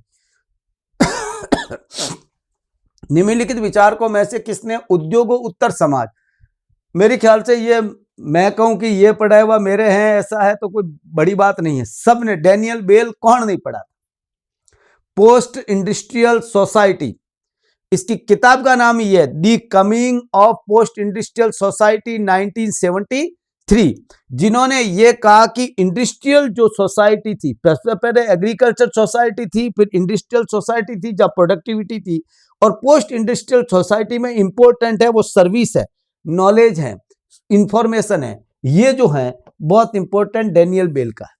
निम्नलिखित विचारकों में से किसने उद्योगों उत्तर समाज, मेरे ख्याल से ये मैं कहूं कि ये पढ़ा हुआ मेरे हैं ऐसा है तो कोई बड़ी बात नहीं है, सब ने। डैनियल बेल कौन नहीं पढ़ा? पोस्ट इंडस्ट्रियल सोसाइटी, इसकी किताब का नाम ही है the coming of post industrial society 1973, जिन्होंने ये कहा कि इंडस्ट्रियल जो सोसाइटी थी, पहले एग्रीकल्चर सोसाइटी थी, फिर इंडस्ट्रियल सोसाइटी थी जब प्रोडक्टिविटी थी, और पोस्ट इंडस्ट्रियल सोसाइटी में इंपॉर्टेंट है वो सर्विस है, नॉलेज है, इंफॉर्मेशन है, ये जो है बहुत इंपॉर्टेंट डैनियल बेल का है।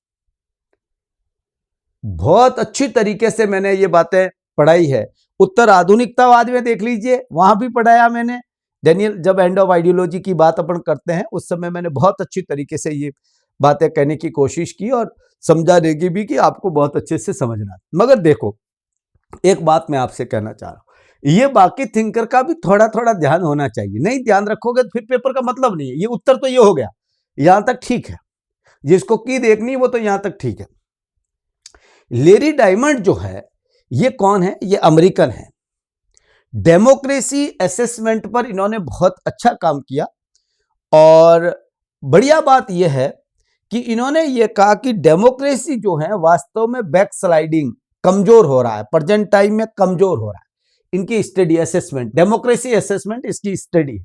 बहुत अच्छी तरीके से मैंने ये बातें पढ़ाई है। उत्तर आधुनिकतावाद में देख लीजिए, वहां भी पढ़ाया मैंने डैनियल, जब एंड ऑफ आइडियोलॉजी की बात अपन करते हैं उस समय मैंने बहुत अच्छी तरीके से ये बातें कहने की कोशिश की और समझा देगी भी कि आपको बहुत अच्छे से समझना। मगर देखो एक बात मैं आपसे कहना चाह रहा हूं, ये बाकी थिंकर का भी थोड़ा थोड़ा ध्यान होना चाहिए। नहीं ध्यान रखोगे तो फिर पेपर का मतलब नहीं है। ये उत्तर तो ये हो गया, यहां तक ठीक है, जिसको की देखनी वो तो यहां तक ठीक है। लेरी डायमंड जो है ये कौन है? ये अमेरिकन है। डेमोक्रेसी असेसमेंट पर इन्होंने बहुत अच्छा काम किया, और बढ़िया बात यह है कि इन्होंने ये कहा कि डेमोक्रेसी जो है वास्तव में बैकस्लाइडिंग, कमजोर हो रहा है, प्रेजेंट टाइम में कमजोर हो रहा है। इनकी स्टडी असेसमेंट, डेमोक्रेसी असेसमेंट इसकी स्टडी है,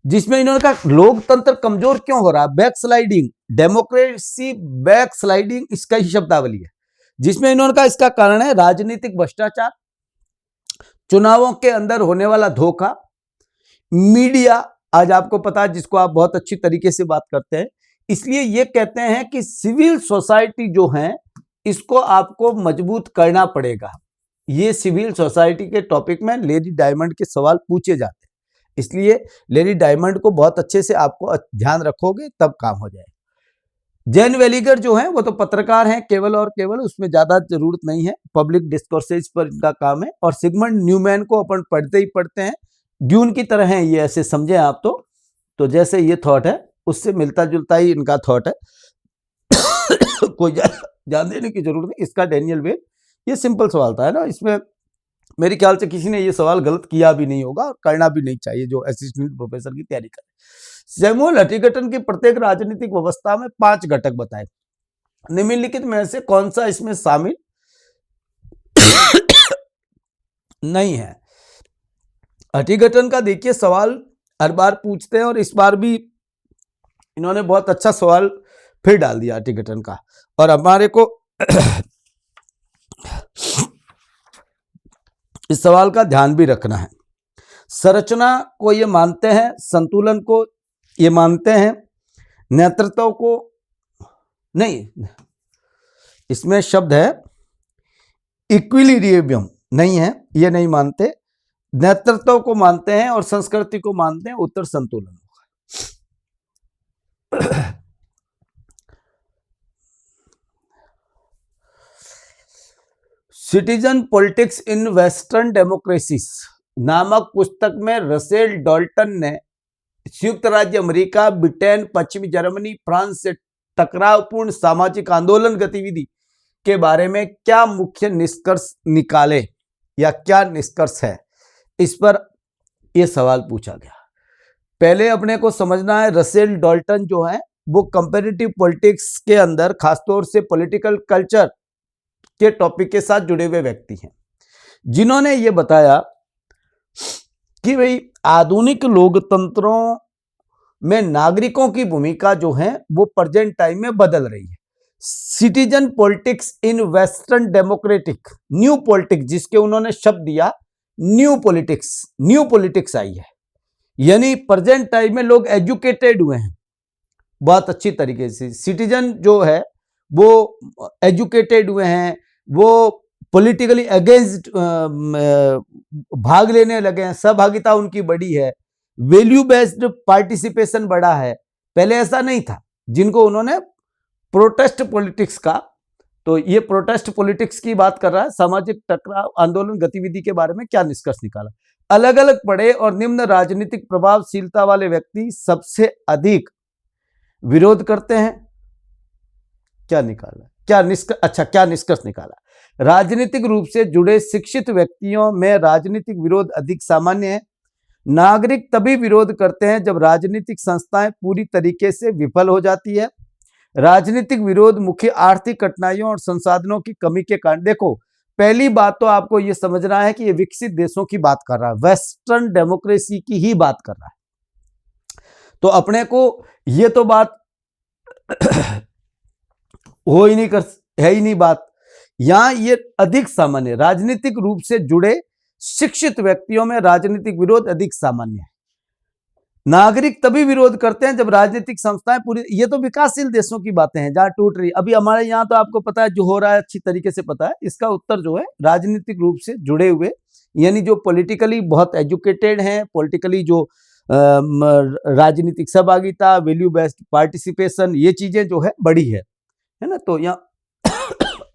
जिसमें इन्होंने कहा लोकतंत्र कमजोर क्यों हो रहा है, बैकस्लाइडिंग, डेमोक्रेसी बैकस्लाइडिंग, इसका ही शब्दावली है, जिसमें इन्होंने कहा इसका कारण है राजनीतिक भ्रष्टाचार, चुनावों के अंदर होने वाला धोखा, मीडिया, आज आपको पता है जिसको आप बहुत अच्छी तरीके से बात करते हैं। इसलिए ये कहते हैं कि सिविल सोसाइटी जो है इसको आपको मजबूत करना पड़ेगा। ये सिविल सोसाइटी के टॉपिक में लेरी डायमंड के सवाल पूछे जाते हैं, इसलिए लेरी डायमंड को बहुत अच्छे से आपको ध्यान रखोगे तब काम हो जाएगा। जैन वेलिगर जो है वो तो पत्रकार हैं केवल और केवल, उसमें ज्यादा जरूरत नहीं है, पब्लिक डिस्कोर्सेज पर इनका काम है। और सिगमंड न्यूमैन को अपन पढ़ते ही पढ़ते हैं, ड्यून की तरह है ये, ऐसे समझे आप तो जैसे ये थॉट है उससे मिलता जुलता ही इनका थॉट है। कोई जान देने की जरूरत नहीं। इसका डैनियल वेब, ये सिंपल सवाल था, है ना, इसमें मेरे ख्याल से किसी ने ये सवाल गलत किया भी नहीं होगा और करना भी नहीं चाहिए जो असिस्टेंट प्रोफेसर की तैयारी करे। सैमुअल हटिंगटन की प्रत्येक राजनीतिक व्यवस्था में 5 घटक बताए, निम्नलिखित में से कौन सा इसमें शामिल नहीं है। हटिंगटन का देखिए सवाल हर बार पूछते हैं और इस बार भी इन्होंने बहुत अच्छा सवाल फिर डाल दिया हटिंगटन का, और हमारे को इस सवाल का ध्यान भी रखना है। संरचना को ये मानते हैं, संतुलन को ये मानते हैं, नेतृत्व को नहीं, इसमें शब्द है इक्विलिब्रियम नहीं है, ये नहीं मानते, नेतृत्व को मानते हैं और संस्कृति को मानते हैं, उत्तर संतुलन होगा। Citizen politics in western democracies नामक पुस्तक में रसेल डॉल्टन ने संयुक्त राज्य अमेरिका, ब्रिटेन, पश्चिमी जर्मनी, फ्रांस से टकरावपूर्ण सामाजिक आंदोलन गतिविधि के बारे में क्या मुख्य निष्कर्ष निकाले या क्या निष्कर्ष है, इस पर यह सवाल पूछा गया। पहले अपने को समझना है, रसेल डॉल्टन जो है वो कंपैरेटिव पॉलिटिक्स के अंदर खासतौर से पॉलिटिकल कल्चर के टॉपिक के साथ जुड़े हुए व्यक्ति हैं, जिन्होंने ये बताया कि भाई आधुनिक लोकतंत्रों में नागरिकों की भूमिका जो है वो प्रेजेंट टाइम में बदल रही है। Citizen politics in western democratic, new politics, जिसके उन्होंने शब्द दिया न्यू पॉलिटिक्स आई है, यानी प्रेजेंट टाइम में लोग एजुकेटेड हुए हैं बहुत अच्छी तरीके से। सिटीजन जो है वो एजुकेटेड हुए हैं, वो पॉलिटिकली अगेंस्ट भाग लेने लगे हैं, सहभागिता उनकी बढ़ी है, वैल्यू बेस्ड पार्टिसिपेशन बढ़ा है। पहले ऐसा नहीं था, जिनको उन्होंने प्रोटेस्ट पॉलिटिक्स का, तो ये प्रोटेस्ट पॉलिटिक्स की बात कर रहा है। सामाजिक टकराव आंदोलन गतिविधि के बारे में क्या निष्कर्ष निकाला, अलग अलग पढ़े और निम्न राजनीतिक प्रभावशीलता वाले व्यक्ति सबसे अधिक विरोध करते हैं। क्या निकाला, क्या निष्कर्ष निकाला, राजनीतिक रूप से जुड़े शिक्षित व्यक्तियों में राजनीतिक विरोध अधिक सामान्य है। नागरिक तभी विरोध करते हैं जब राजनीतिक संस्थाएं पूरी तरीके से विफल हो जाती है। राजनीतिक विरोध मुख्य आर्थिक कठिनाइयों और संसाधनों की कमी के कारण, देखो पहली बात तो आपको यह समझना है कि ये विकसित देशों की बात कर रहा है, वेस्टर्न डेमोक्रेसी की ही बात कर रहा है। तो अपने को ये तो बात है ही नहीं बात। यहां ये अधिक सामान्य, राजनीतिक रूप से जुड़े शिक्षित व्यक्तियों में राजनीतिक विरोध अधिक सामान्य है। नागरिक तभी विरोध करते हैं जब राजनीतिक संस्थाएं पूरी, ये तो विकासशील देशों की बातें हैं जहां टूट रही। अभी हमारे यहाँ तो आपको पता है जो हो रहा है, अच्छी तरीके से पता है। इसका उत्तर जो है राजनीतिक रूप से जुड़े हुए, यानी जो पॉलिटिकली बहुत एजुकेटेड हैं, पॉलिटिकली जो राजनीतिक सहभागिता, वैल्यू बेस्ड पार्टिसिपेशन, ये चीजें जो है बड़ी है ना। तो यहाँ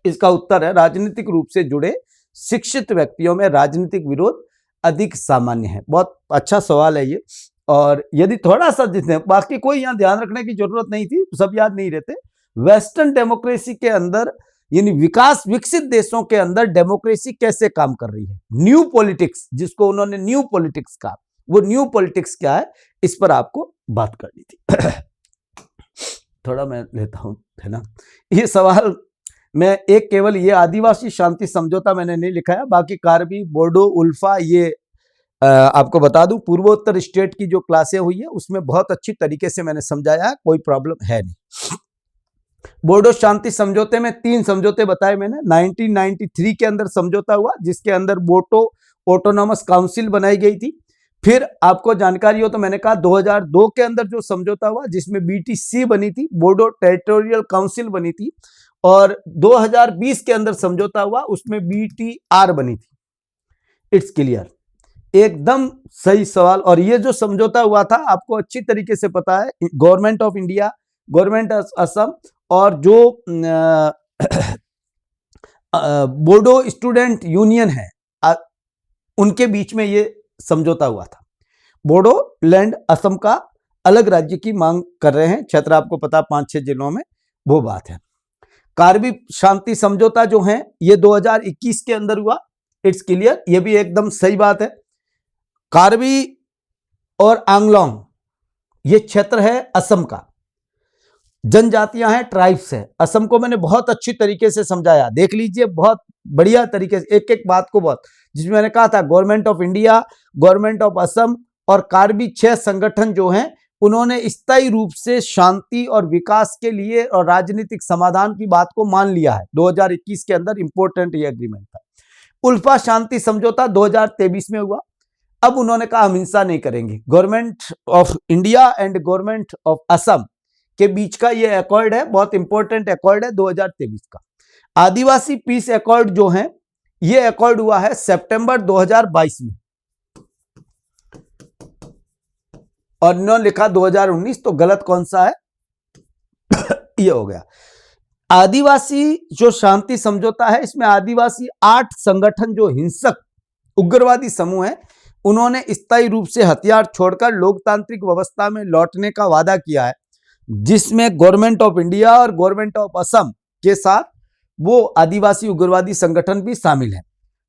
इसका उत्तर है राजनीतिक रूप से जुड़े शिक्षित व्यक्तियों में राजनीतिक विरोध अधिक सामान्य है। बहुत अच्छा सवाल है ये, और यदि थोड़ा सा जितने, बाकी कोई यहाँ ध्यान रखने की जरूरत नहीं थी, सब याद नहीं रहते। वेस्टर्न डेमोक्रेसी के अंदर, यानी विकसित देशों के अंदर डेमोक्रेसी कैसे काम कर रही है, न्यू पॉलिटिक्स, जिसको उन्होंने न्यू पॉलिटिक्स कहा, वो न्यू पॉलिटिक्स क्या है, इस पर आपको बात करनी थी। थोड़ा मैं लेता हूं, है ना। ये सवाल मैं एक केवल ये आदिवासी शांति समझौता मैंने नहीं लिखा है, बाकी कार्बी, बोडो, उल्फा, ये आपको बता दूं पूर्वोत्तर स्टेट की जो क्लासें हुई है उसमें बहुत अच्छी तरीके से मैंने समझाया है, कोई प्रॉब्लम है नहीं। बोडो शांति समझौते में 3 समझौते बताए मैंने। 1993 के अंदर समझौता हुआ जिसके अंदर बोडो ऑटोनॉमस काउंसिल बनाई गई थी। फिर आपको जानकारी हो तो मैंने कहा 2002 के अंदर जो समझौता हुआ जिसमें BTC बनी थी, बोडो टेरिटोरियल काउंसिल बनी थी, और 2020 के अंदर समझौता हुआ उसमें BTR बनी थी। इट्स क्लियर, एकदम सही सवाल। और ये जो समझौता हुआ था आपको अच्छी तरीके से पता है, government of India, government Assam और जो बोडो स्टूडेंट यूनियन है उनके बीच में ये समझौता हुआ था। बोडोलैंड असम का अलग राज्य की मांग कर रहे हैं, क्षेत्र आपको पता 5-6 जिलों में, वो बात है। कार्बी शांति समझौता जो है ये 2021 के अंदर हुआ, इट्स क्लियर, ये भी एकदम सही बात है। कार्बी और आंगलोंग ये क्षेत्र है असम का, जनजातियां हैं, ट्राइब्स है। असम को मैंने बहुत अच्छी तरीके से समझाया, देख लीजिए, बहुत बढ़िया तरीके से एक एक बात को, बहुत जिसमें मैंने कहा था government of India, government of Assam और कार्बी 6 संगठन जो हैं उन्होंने स्थायी रूप से शांति और विकास के लिए और राजनीतिक समाधान की बात को मान लिया है। 2021 के अंदर इंपॉर्टेंट ये एग्रीमेंट था। उल्फा शांति समझौता 2023 में हुआ। अब उन्होंने कहा हम हिंसा नहीं करेंगे। Government of India and government of Assam के बीच का ये अकॉर्ड है, बहुत इंपॉर्टेंट अकॉर्ड है 2023 का। आदिवासी पीस अकॉर्ड जो है ये अकॉर्ड हुआ है सितंबर 2022 में और इन्होंने लिखा 2019, तो गलत कौन सा है ये हो गया। आदिवासी जो शांति समझौता है इसमें आदिवासी 8 संगठन जो हिंसक उग्रवादी समूह है उन्होंने स्थायी रूप से हथियार छोड़कर लोकतांत्रिक व्यवस्था में लौटने का वादा किया है, जिसमें गवर्नमेंट ऑफ इंडिया और गवर्नमेंट ऑफ असम के साथ वो आदिवासी उग्रवादी संगठन भी शामिल है।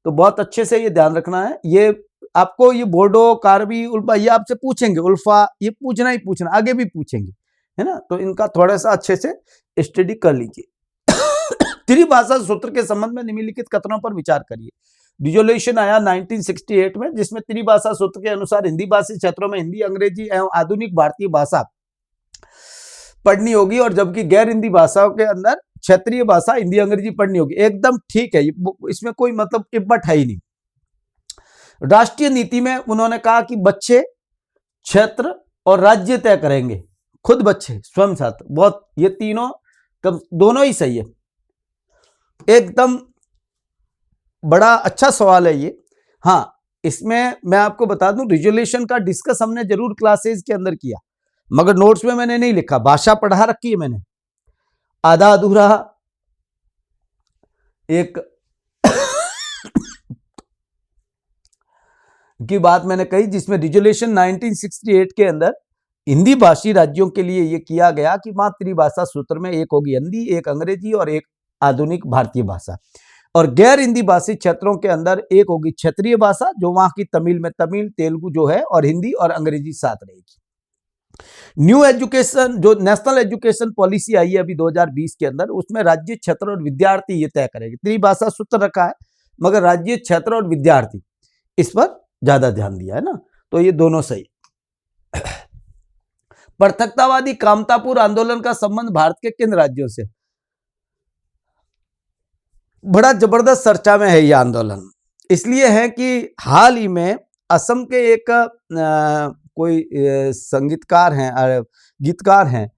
तो बहुत अच्छे से ये ध्यान रखना है। ये आपको ये बोडो, कार्बी, उल्फा ये आपसे पूछेंगे, उल्फा ये पूछना ही पूछना, आगे भी पूछेंगे, है ना, तो इनका थोड़ा सा अच्छे से स्टडी कर लीजिए। त्रिभाषा सूत्र के संबंध में निम्नलिखित कथनों पर विचार करिए। रिजोल्यूशन आया 1968 में, जिसमें त्रिभाषा सूत्र के अनुसार हिंदी भाषी क्षेत्रों में हिंदी, अंग्रेजी एवं आधुनिक भारतीय भाषा पढ़नी होगी, और जबकि गैर हिंदी भाषाओं के अंदर क्षेत्रीय भाषा हिंदी, अंग्रेजी पढ़नी होगी। एकदम ठीक है, इसमें कोई मतलब इब्बट है ही नहीं। राष्ट्रीय नीति में उन्होंने कहा कि बच्चे क्षेत्र और राज्य तय करेंगे, खुद बच्चे स्वयं छात्र, बहुत ये तीनों दोनों ही सही है, एकदम बड़ा अच्छा सवाल है ये। हाँ, इसमें मैं आपको बता दूं रिजोल्यूशन का डिस्कस हमने जरूर क्लासेस के अंदर किया, मगर नोट्स में मैंने नहीं लिखा, भाषा पढ़ा रखी है मैंने, आधा अधूरा एक की बात मैंने कही, जिसमें रिजोल्यूशन 1968 के अंदर हिंदी भाषी राज्यों के लिए यह किया गया कि मातृभाषा सूत्र में एक होगी हिंदी, एक अंग्रेजी और एक आधुनिक भारतीय भाषा, और गैर हिंदी भाषी क्षेत्रों के अंदर एक होगी क्षेत्रीय भाषा जो वहां की तमिल में तमिल, तेलुगु जो है, और हिंदी और अंग्रेजी साथ रहेगी। न्यू एजुकेशन जो नेशनल एजुकेशन पॉलिसी आई है अभी 2020 के अंदर, उसमें राज्य, क्षेत्र और विद्यार्थी ये तय करेंगे। त्रिभाषा सूत्र रखा है मगर राज्य, क्षेत्र और विद्यार्थी इस पर ज्यादा ध्यान दिया है ना, तो ये दोनों सही। पृथकतावादी कामतापुर आंदोलन का संबंध भारत के किन राज्यों से? बड़ा जबरदस्त चर्चा में है ये आंदोलन, इसलिए है कि हाल ही में असम के एक कोई संगीतकार हैं, गीतकार हैं,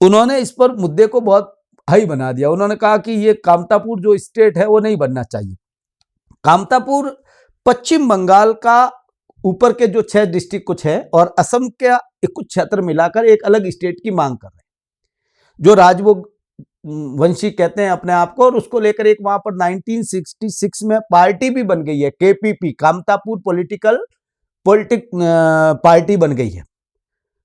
उन्होंने इस पर मुद्दे को बहुत हाई बना दिया। उन्होंने कहा कि ये कामतापुर जो स्टेट है वो नहीं बनना चाहिए। कामतापुर पश्चिम बंगाल का ऊपर के जो 6 डिस्ट्रिक्ट कुछ है और असम के कुछ क्षेत्र मिलाकर एक अलग स्टेट की मांग कर रहे हैं, जो राजभोग वंशी कहते हैं अपने आप को, और उसको लेकर एक वहां पर 1966 में पार्टी भी बन गई है, केपीपी, कामतापुर पॉलिटिकल पार्टी बन गई है,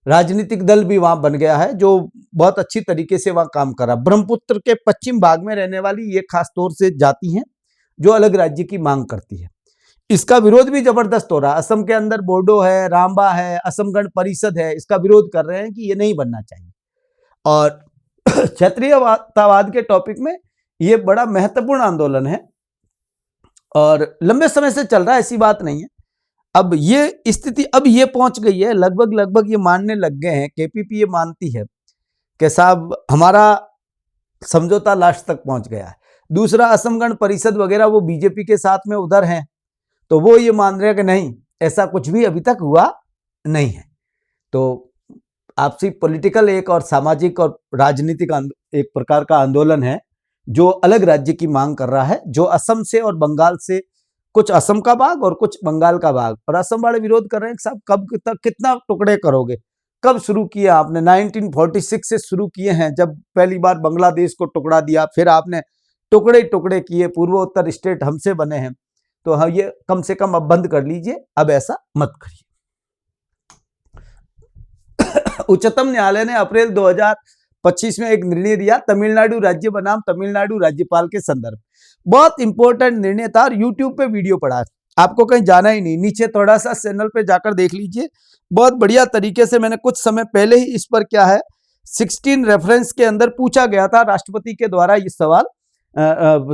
राजनीतिक दल भी वहां बन गया है जो बहुत अच्छी तरीके से वहां काम कर रहा है। ब्रह्मपुत्र के पश्चिम भाग में रहने वाली ये खास तौर से जाति हैं जो अलग राज्य की मांग करती है। इसका विरोध भी जबरदस्त हो रहा है। असम के अंदर बोडो है, रामबा है, असम गण परिषद है, इसका विरोध कर रहे हैं कि ये नहीं बनना चाहिए। और क्षेत्रीयतावाद के टॉपिक में ये बड़ा महत्वपूर्ण आंदोलन है और लंबे समय से चल रहा है, ऐसी बात नहीं है। अब ये स्थिति अब ये पहुंच गई है, लगभग ये मानने लग गए हैं, केपीपी ये मानती है कि साहब हमारा समझौता लास्ट तक पहुंच गया है। दूसरा, असम गण परिषद वगैरह वो बीजेपी के साथ में उधर हैं, तो वो ये मान रहे हैं कि नहीं, ऐसा कुछ भी अभी तक हुआ नहीं है। तो आपसी पॉलिटिकल एक और सामाजिक और राजनीतिक एक प्रकार का आंदोलन है जो अलग राज्य की मांग कर रहा है, जो असम से और बंगाल से, कुछ असम का भाग और कुछ बंगाल का भाग, और असम वाले विरोध कर रहे हैं कि साहब कब तक कितना टुकड़े करोगे, कब शुरू किए आपने? 1946 से शुरू किए हैं, जब पहली बार बांग्लादेश को टुकड़ा दिया, फिर आपने टुकड़े टुकड़े किए, पूर्वोत्तर स्टेट हमसे बने हैं। तो हाँ, ये कम से कम अब बंद कर लीजिए, अब ऐसा मत करिए। उच्चतम न्यायालय ने अप्रैल 2025 में एक निर्णय दिया, तमिलनाडु राज्य बनाम तमिलनाडु राज्यपाल के संदर्भ। बहुत इंपॉर्टेंट निर्णय था और यूट्यूब पे वीडियो पड़ा है, आपको कहीं जाना ही नहीं, नीचे थोड़ा सा चैनल पे जाकर देख लीजिए। बहुत बढ़िया तरीके से मैंने कुछ समय पहले ही इस पर क्या है 16 रेफरेंस के अंदर पूछा गया था राष्ट्रपति के द्वारा ये सवाल।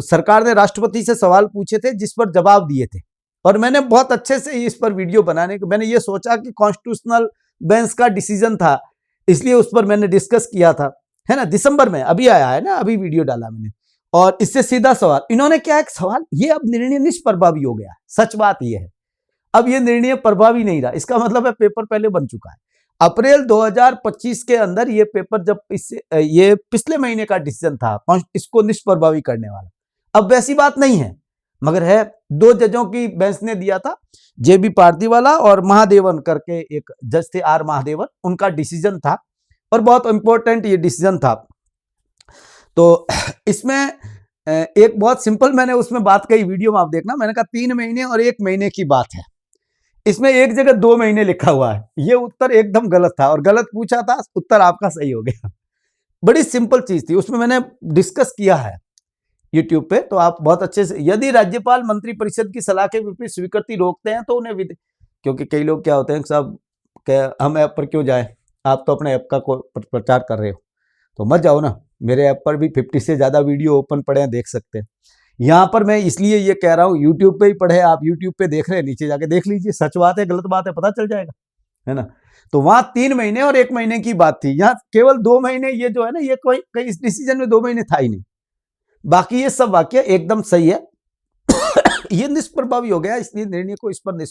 सरकार ने राष्ट्रपति से सवाल पूछे थे जिस पर जवाब दिए थे, और मैंने बहुत अच्छे से इस पर वीडियो बनाने को मैंने ये सोचा कि कॉन्स्टिट्यूशनल बेंच का डिसीजन था, इसलिए उस पर मैंने डिस्कस किया था, है ना, दिसंबर में अभी आया है ना, अभी वीडियो डाला मैंने। और इससे सीधा सवाल इन्होंने क्या एक सवाल, ये अब निर्णय निष्प्रभावी हो गया है। सच बात ये है, अब ये निर्णय प्रभावी नहीं रहा, इसका मतलब है पेपर पहले बन चुका है। अप्रैल 2025 के अंदर ये पेपर, जब इससे ये पिछले महीने का डिसीजन था इसको निष्प्रभावी करने वाला, अब वैसी बात नहीं है, मगर है 2 जजों की बेंच ने दिया था, जेबी पारदीवाला और महादेवन करके एक जज थे, आर महादेवन, उनका डिसीजन था और बहुत इंपॉर्टेंट ये डिसीजन था। तो इसमें एक बहुत सिंपल मैंने उसमें बात कही, वीडियो में आप देखना, मैंने कहा 3 महीने और 1 महीने की बात है, इसमें एक जगह 2 महीने लिखा हुआ है, ये उत्तर एकदम गलत था और गलत पूछा था, उत्तर आपका सही हो गया। बड़ी सिंपल चीज थी, उसमें मैंने डिस्कस किया है यूट्यूब पे, तो आप बहुत अच्छे से, यदि राज्यपाल मंत्रिपरिषद की सलाह के विपरीत स्वीकृति रोकते हैं तो उन्हें क्योंकि कई लोग क्या होते हैं साहब, हम ऐप पर क्यों जाएं, आप तो अपने ऐप का प्रचार कर रहे हो तो मत जाओ ना, मेरे ऐप पर भी 50 से ज्यादा वीडियो ओपन पड़े हैं, देख सकते हैं। यहाँ पर मैं इसलिए ये कह रहा हूँ, यूट्यूब पे ही पढ़े, आप यूट्यूब पे देख रहे हैं, नीचे जाके देख लीजिए, सच बात है गलत बात है पता चल जाएगा, है ना। तो वहां 3 महीने और 1 महीने की बात थी, यहाँ केवल 2 महीने, ये जो है ना, ये कोई इस डिसीजन में 2 महीने था ही नहीं, बाकी ये सब वाक्य एकदम सही है। ये निष्प्रभावी हो गया, इसलिए निर्णय को इस पर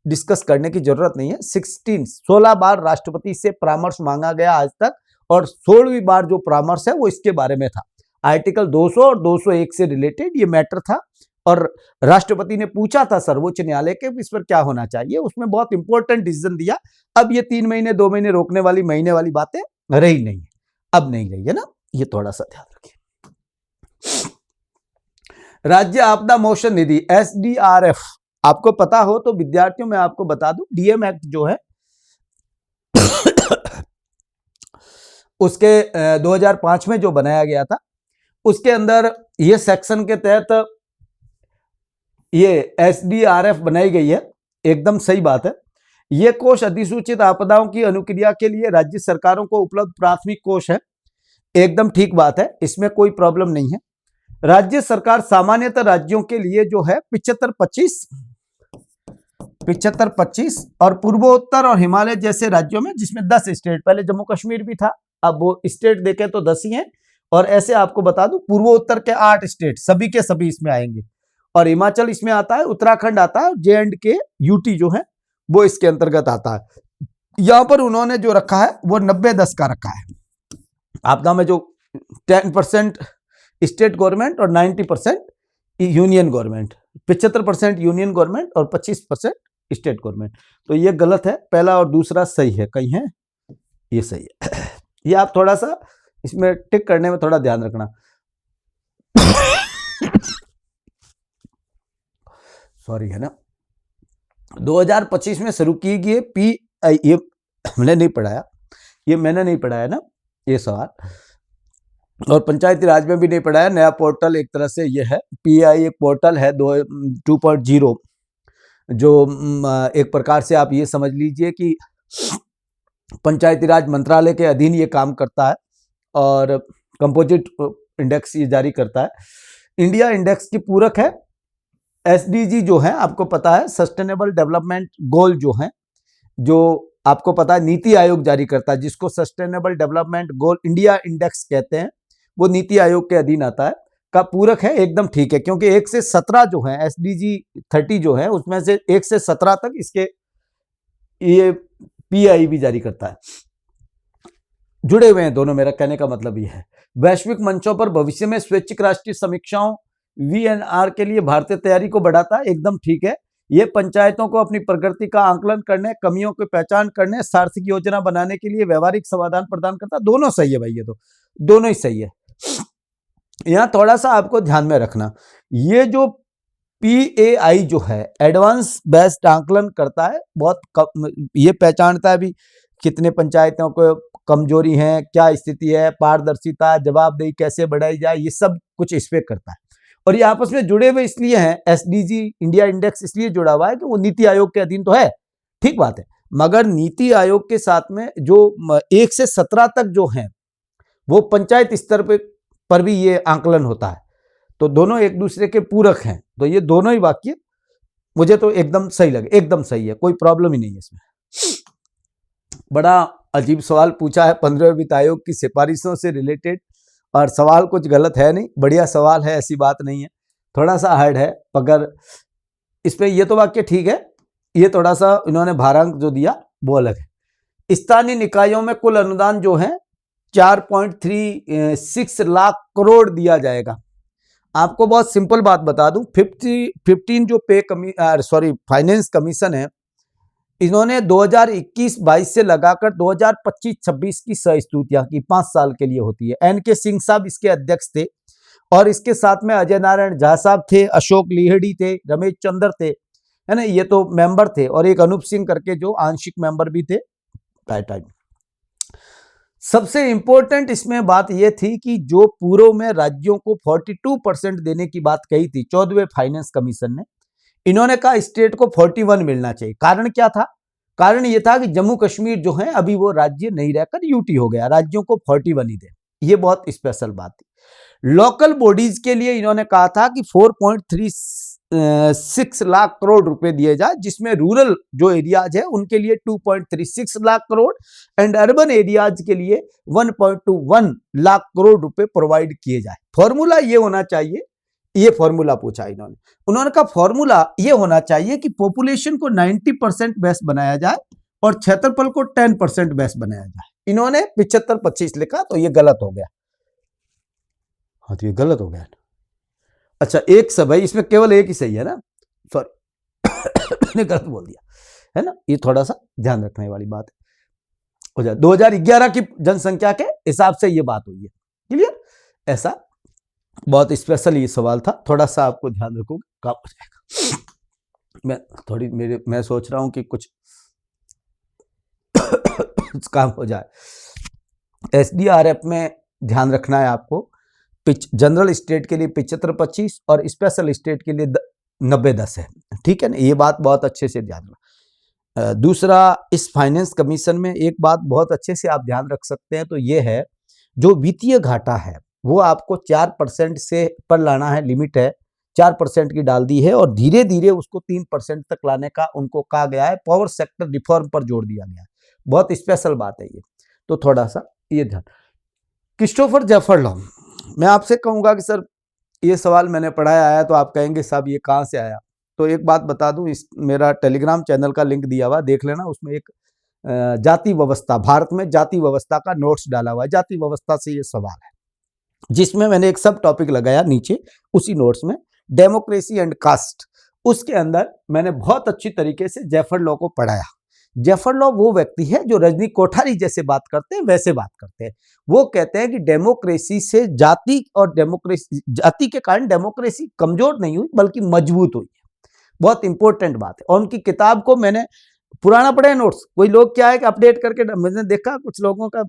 डिस्कस करने की जरूरत नहीं है। 16 बार राष्ट्रपति से परामर्श मांगा गया आज तक, और 16वीं बार जो परामर्श है वो इसके बारे में था, आर्टिकल 200 और 201 से रिलेटेड ये मैटर था, और राष्ट्रपति ने पूछा था सर्वोच्च न्यायालय के इस पर क्या होना चाहिए, उसमें बहुत इंपॉर्टेंट डिसीजन दिया। अब ये 3 महीने 2 महीने रोकने वाली महीने वाली बातें रही नहीं है, अब नहीं रही है ना, ये थोड़ा सा ध्यान रखिए। राज्य आपदा मोचन निधि SDRF, आपको पता हो तो विद्यार्थियों में आपको बता दूं, डीएम एक्ट जो है उसके 2005 में जो बनाया गया था, उसके अंदर ये सेक्शन के तहत ये SDRF बनाई गई है, एकदम सही बात है। ये कोष अधिसूचित आपदाओं की अनुक्रिया के लिए राज्य सरकारों को उपलब्ध प्राथमिक कोष है, एकदम ठीक बात है, इसमें कोई प्रॉब्लम नहीं है। राज्य सरकार सामान्यतः राज्यों के लिए जो है 75-25 और पूर्वोत्तर और हिमालय जैसे राज्यों में, जिसमें 10 स्टेट, पहले जम्मू कश्मीर भी था, अब वो स्टेट देखें तो 10 ही हैं, और ऐसे आपको बता दूं पूर्वोत्तर के 8 स्टेट सभी के सभी इसमें आएंगे, और हिमाचल इसमें आता है, उत्तराखंड आता है, J&K UT जो है वो इसके अंतर्गत आता है। यहां पर उन्होंने जो रखा है वो 90-10 का रखा है, आपदा में जो 10% स्टेट गवर्नमेंट और 90% यूनियन गवर्नमेंट, 75% यूनियन गवर्नमेंट और 25% स्टेट गवर्नमेंट। तो ये गलत है, पहला और दूसरा सही है, कहीं है ये सही है। ये आप थोड़ा सा इसमें टिक करने में थोड़ा ध्यान रखना। सॉरी, है ना। 2025 में शुरू की गई ये मैंने नहीं पढ़ाया, ये मैंने नहीं पढ़ाया ना ये सवाल, और पंचायती राज में भी नहीं पढ़ाया। नया पोर्टल एक तरह से ये है, PI एक पोर्टल है 2.0, जो एक प्रकार से आप ये समझ लीजिए कि पंचायती राज मंत्रालय के अधीन ये काम करता है, और कंपोजिट इंडेक्स ये जारी करता है। इंडिया इंडेक्स की पूरक है। SDG जो है आपको पता है, सस्टेनेबल डेवलपमेंट गोल जो है, जो आपको पता है नीति आयोग जारी करता है, जिसको sustainable development goal India index कहते हैं, वो नीति आयोग के अधीन आता है, का पूरक है, एकदम ठीक है। क्योंकि 1 से 17 जो है SDG 30 जो है, उसमें से 1 से 17 तक इसके ये PI भी जारी करता है, जुड़े हुए हैं दोनों, मेरा कहने का मतलब ये है। वैश्विक मंचों पर भविष्य में स्वैच्छिक राष्ट्रीय समीक्षाओं VNR के लिए भारतीय तैयारी को बढ़ाता है, एकदम ठीक है। ये पंचायतों को अपनी प्रगति का आंकलन करने, कमियों की पहचान करने, सार्थक योजना बनाने के लिए व्यवहारिक समाधान प्रदान करता है। दोनों सही है भाई, ये तो दोनों ही सही है। यहाँ थोड़ा सा आपको ध्यान में रखना, ये जो PAI जो है एडवांस बेस्ड आंकलन करता है, बहुत कम ये पहचानता है भी कितने पंचायतों को कमजोरी है, क्या स्थिति है, पारदर्शिता, जवाबदेही कैसे बढ़ाई जाए, ये सब कुछ इस पे करता है। और ये आपस में जुड़े हुए इसलिए हैं, SDG इंडिया इंडेक्स इसलिए जुड़ा हुआ है कि वो नीति आयोग के अधीन तो है, ठीक बात है, मगर नीति आयोग के साथ में जो 1 से 17 तक जो है वो पंचायत स्तर पर भी ये आंकलन होता है, तो दोनों एक दूसरे के पूरक हैं। तो ये दोनों ही वाक्य मुझे तो एकदम सही लगे, एकदम सही है, कोई प्रॉब्लम ही नहीं है इसमें। बड़ा अजीब सवाल पूछा है 15वें वित्त आयोग की सिफारिशों से रिलेटेड, और सवाल कुछ गलत है नहीं, बढ़िया सवाल है, ऐसी बात नहीं है, थोड़ा सा हार्ड है, मगर इस पे ये तो वाक्य ठीक है, ये थोड़ा सा इन्होंने भारांक जो दिया वो अलग है। स्थानीय निकायों में कुल अनुदान जो है 4.36 लाख करोड़ दिया जाएगा। आपको बहुत सिंपल बात बता दूं, 15 जो फाइनेंस कमीशन है, इन्होंने 2021-22 से लगाकर 2025-26 की सहस्तुतियां की, 5 साल के लिए होती है। NK सिंह साहब इसके अध्यक्ष थे, और इसके साथ में अजय नारायण झा साहब थे, अशोक लिहड़ी थे, रमेश चंद्र थे, है ना, ये तो मेंबर थे, और एक अनूप सिंह करके जो आंशिक मेंबर भी थे टाइम। सबसे इंपॉर्टेंट इसमें बात यह थी कि जो पूर्व में राज्यों को 42% देने की बात कही थी 14वें फाइनेंस कमीशन ने, इन्होंने कहा स्टेट को 41 मिलना चाहिए। कारण क्या था? कारण यह था कि जम्मू कश्मीर जो है अभी वो राज्य नहीं रहकर यूटी हो गया, राज्यों को 41 ही दे, ये बहुत स्पेशल बात थी। लोकल बॉडीज के लिए इन्होंने कहा था कि 4.36 लाख करोड़ रुपए दिए जाए, जिसमें रूरल जो एरियाज है उनके लिए 2.36 lakh crore and urban areas के लिए 1.21 लाख करोड़ रुपए प्रोवाइड किए जाए। फॉर्मूला ये होना चाहिए, ये फॉर्मूला पूछा उन्होंने कहा फॉर्मूला ये होना चाहिए कि पॉपुलेशन को 90% बेस बनाया जाए और क्षेत्रफल को 10% बेस बनाया जाए। इन्होंने 75-25 लिखा, तो ये गलत हो गया। हाँ, तो ये गलत हो गया। अच्छा, एक सब है इसमें, केवल एक ही सही है ना, सॉरी मैंने गलत बोल दिया, है ना, ये थोड़ा सा ध्यान रखने वाली बात है। 2011 की जनसंख्या के हिसाब से ये बात हुई है, क्लियर। ऐसा बहुत स्पेशल ये सवाल था, थोड़ा सा आपको ध्यान रखोगे काम हो जाएगा। मैं सोच रहा हूं कि कुछ काम हो जाए। SDRF में ध्यान रखना है आपको, जनरल स्टेट के लिए 75-25 और स्पेशल स्टेट के लिए 90-10 है, ठीक है ना, ये बात बहुत अच्छे से ध्यान रखना। दूसरा, इस फाइनेंस कमीशन में एक बात बहुत अच्छे से आप ध्यान रख सकते हैं, तो ये है जो वित्तीय घाटा है वो आपको 4% से पर लाना है, लिमिट है 4% की डाल दी है, और धीरे धीरे उसको 3% तक लाने का उनको कहा गया है। पावर सेक्टर रिफॉर्म पर जोर दिया गया है, बहुत स्पेशल बात है ये, तो थोड़ा सा ये ध्यान। क्रिस्टोफर जेफरलॉ, मैं आपसे कहूंगा कि सर ये सवाल मैंने पढ़ाया आया, तो आप कहेंगे साहब ये कहाँ से आया, तो एक बात बता दूं, इस मेरा टेलीग्राम चैनल का लिंक दिया हुआ, देख लेना, उसमें एक जाति व्यवस्था, भारत में जाति व्यवस्था का नोट्स डाला हुआ है, जाति व्यवस्था से ये सवाल है, जिसमें मैंने एक सब टॉपिक लगाया नीचे उसी नोट्स में, डेमोक्रेसी एंड कास्ट। उसके अंदर मैंने बहुत अच्छी तरीके से जेफरलॉ को पढ़ाया। जेफरलॉ वो व्यक्ति है जो रजनी कोठारी जैसे बात करते हैं वैसे बात करते हैं। वो कहते हैं कि डेमोक्रेसी से जाति के कारण डेमोक्रेसी कमजोर नहीं हुई बल्कि मजबूत हुई है। बहुत इंपॉर्टेंट बात है, और उनकी किताब को मैंने पुराना पढ़े नोट्स, कोई लोग क्या है कि अपडेट करके, मैंने देखा कुछ लोगों का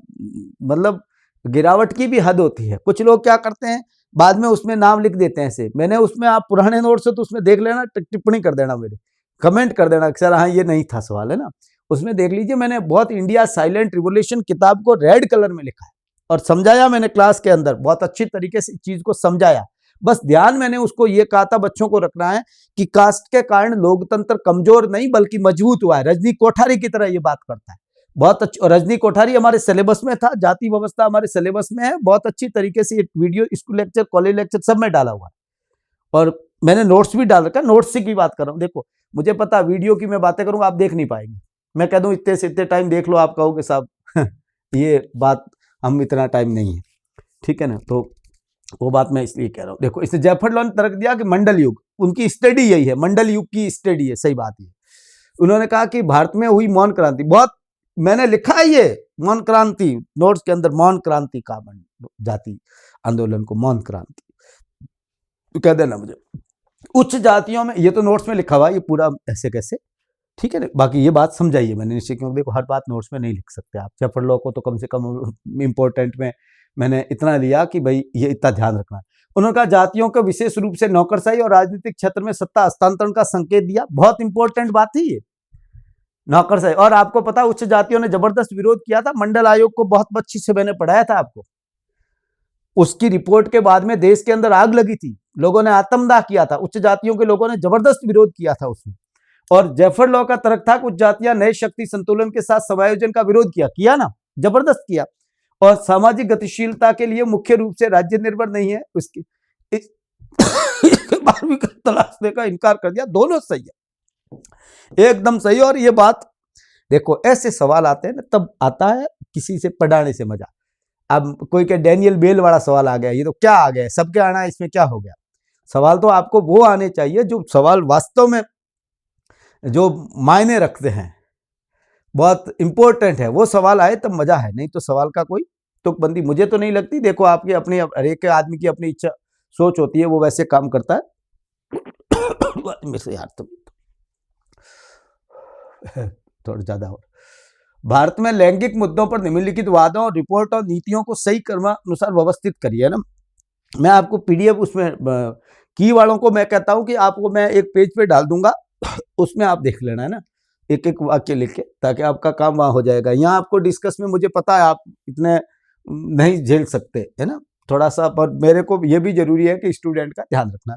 मतलब गिरावट की भी हद होती है। कुछ लोग क्या करते हैं बाद में उसमें नाम लिख देते हैं ऐसे, मैंने उसमें, आप पुराने नोट्स हो तो उसमें देख लेना, टिप्पणी कर देना, मेरे कमेंट कर देना सर हाँ ये नहीं था सवाल, है ना, उसमें देख लीजिए। मैंने बहुत इंडिया साइलेंट रिवोल्यूशन किताब को रेड कलर में लिखा है और समझाया मैंने क्लास के अंदर, बहुत अच्छी तरीके से चीज को समझाया। बस ध्यान मैंने उसको ये कहा था बच्चों को रखना है कि कास्ट के कारण लोकतंत्र कमजोर नहीं बल्कि मजबूत हुआ है। रजनी कोठारी की तरह ये बात करता है, बहुत अच्छी। और रजनी कोठारी हमारे सिलेबस में था, जाति व्यवस्था हमारे सिलेबस में है, बहुत अच्छी तरीके से ये video school lecture, college lecture सब में डाला हुआ है, और मैंने नोट्स भी डाल रखा। नोट्स से की बात कर रहा हूँ, देखो मुझे पता वीडियो की मैं बातें करूंगा आप देख नहीं पाएंगे, मैं कह दूं इतने से इतने टाइम देख लो, आप कहोगे साहब ये बात हम इतना टाइम नहीं है, ठीक है ना। तो वो बात मैं इसलिए कह रहा हूँ। देखो इसने जयफर लॉ ने तर्क दिया कि मंडल युग, उनकी स्टडी यही है, मंडल युग की स्टडी है, सही बात है। उन्होंने कहा कि भारत में हुई मौन क्रांति, बहुत मैंने लिखा है ये मौन क्रांति नोट्स के अंदर, मौन क्रांति का जाति आंदोलन को मौन क्रांति, तो कह देना मुझे। उच्च जातियों में, ये तो नोट्स में लिखा हुआ, ये पूरा ऐसे कैसे, ठीक है ना। बाकी ये बात समझाइए मैंने निश्चय, क्योंकि देखो हर बात नोट्स में नहीं लिख सकते आप। जयफर लॉ को तो कम से कम इम्पोर्टेंट में मैंने इतना लिया कि भाई ये इतना ध्यान रखना है। उन्होंने कहा जातियों को विशेष रूप से नौकरशाही और राजनीतिक क्षेत्र में सत्ता हस्तांतरण का संकेत दिया, बहुत इंपॉर्टेंट बात है ये, नौकरशाही। और आपको पता उच्च जातियों ने जबरदस्त विरोध किया था, मंडल आयोग को बहुत अच्छी से मैंने पढ़ाया था आपको। उसकी रिपोर्ट के बाद में देश के अंदर आग लगी थी, लोगों ने आत्मदाह किया था, उच्च जातियों के लोगों ने जबरदस्त विरोध किया था उसमें। और जयफर लॉ का तर्क था कुछ जातियां नए शक्ति संतुलन के साथ समायोजन का विरोध किया ना, जबरदस्त किया। और सामाजिक गतिशीलता के लिए मुख्य रूप से राज्य निर्भर नहीं है, उसकी बारहवीं का तलाशने का इनकार कर दिया। दोनों सही है, एकदम सही। और ये बात देखो, ऐसे सवाल आते हैं ना, तब आता है किसी से पढ़ाने से मजा। अब कोई के डैनियल बेल वाला सवाल आ गया, ये तो क्या आ गया, सबके आना है, इसमें क्या हो गया। सवाल तो आपको वो आने चाहिए जो सवाल वास्तव में जो मायने रखते हैं, बहुत इंपॉर्टेंट है, वो सवाल आए तब मजा है, नहीं तो सवाल का कोई तुकबंदी मुझे तो नहीं लगती। देखो आपकी अपनी, हर एक आदमी की अपनी इच्छा सोच होती है, वो वैसे काम करता है। मेरे से यार तो थोड़ा ज्यादा हो। भारत में लैंगिक मुद्दों पर निम्नलिखित वादों, रिपोर्ट और नीतियों को सही क्रमानुसार व्यवस्थित करिए ना। मैं आपको पीडीएफ उसमें की वालों को मैं कहता हूं कि आपको मैं एक पेज पे डाल दूंगा, उसमें आप देख लेना है ना, एक एक वाक्य लिख के, ताकि आपका काम वहां हो जाएगा। यहाँ आपको डिस्कस में मुझे पता है आप इतने नहीं झेल सकते, है ना, थोड़ा सा, पर मेरे को ये भी जरूरी है कि स्टूडेंट का ध्यान रखना।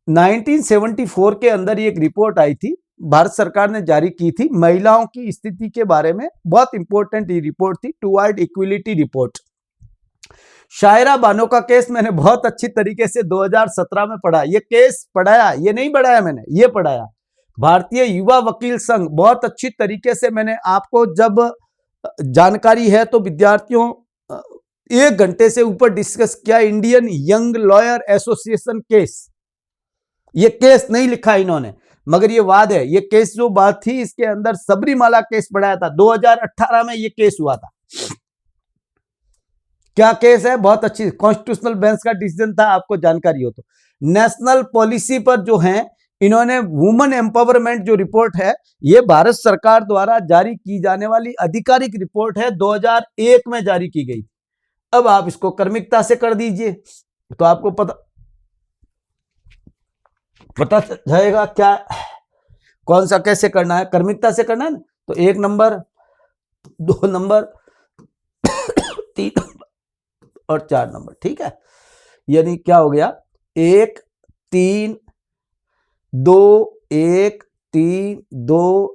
1974 के अंदर एक रिपोर्ट आई थी, भारत सरकार ने जारी की थी, महिलाओं की स्थिति के बारे में, बहुत इंपॉर्टेंट ये रिपोर्ट थी, toward equality report. Shayara Bano का केस मैंने बहुत अच्छी तरीके से 2017 में पढ़ा, ये केस पढ़ाया, ये नहीं पढ़ाया मैंने, ये पढ़ाया। भारतीय युवा वकील संघ, बहुत अच्छी तरीके से मैंने आपको, जब जानकारी है तो विद्यार्थियों 1 घंटे से ऊपर डिस्कस किया। Indian young lawyer association case, ये केस नहीं लिखा इन्होंने, मगर ये वाद है। ये केस जो बात थी, इसके अंदर सबरीमाला केस पढ़ाया था, 2018 में ये केस हुआ था। क्या केस है, बहुत अच्छी, कॉन्स्टिट्यूशनल बेंच का डिसीजन था, आपको जानकारी हो तो। नेशनल पॉलिसी पर जो है इन्होंने, वुमेन एम्पावरमेंट जो रिपोर्ट है, ये भारत सरकार द्वारा जारी की जाने वाली आधिकारिक रिपोर्ट है, 2001 में जारी की गई। अब आप इसको क्रमिकता से कर दीजिए तो आपको पता जाएगा क्या कौन सा कैसे करना है, क्रमिकता से करना है ना। तो 1 नंबर, 2 नंबर, 3 नंबर और 4 नंबर, ठीक है। यानी क्या हो गया, 1 3 2 1 3 2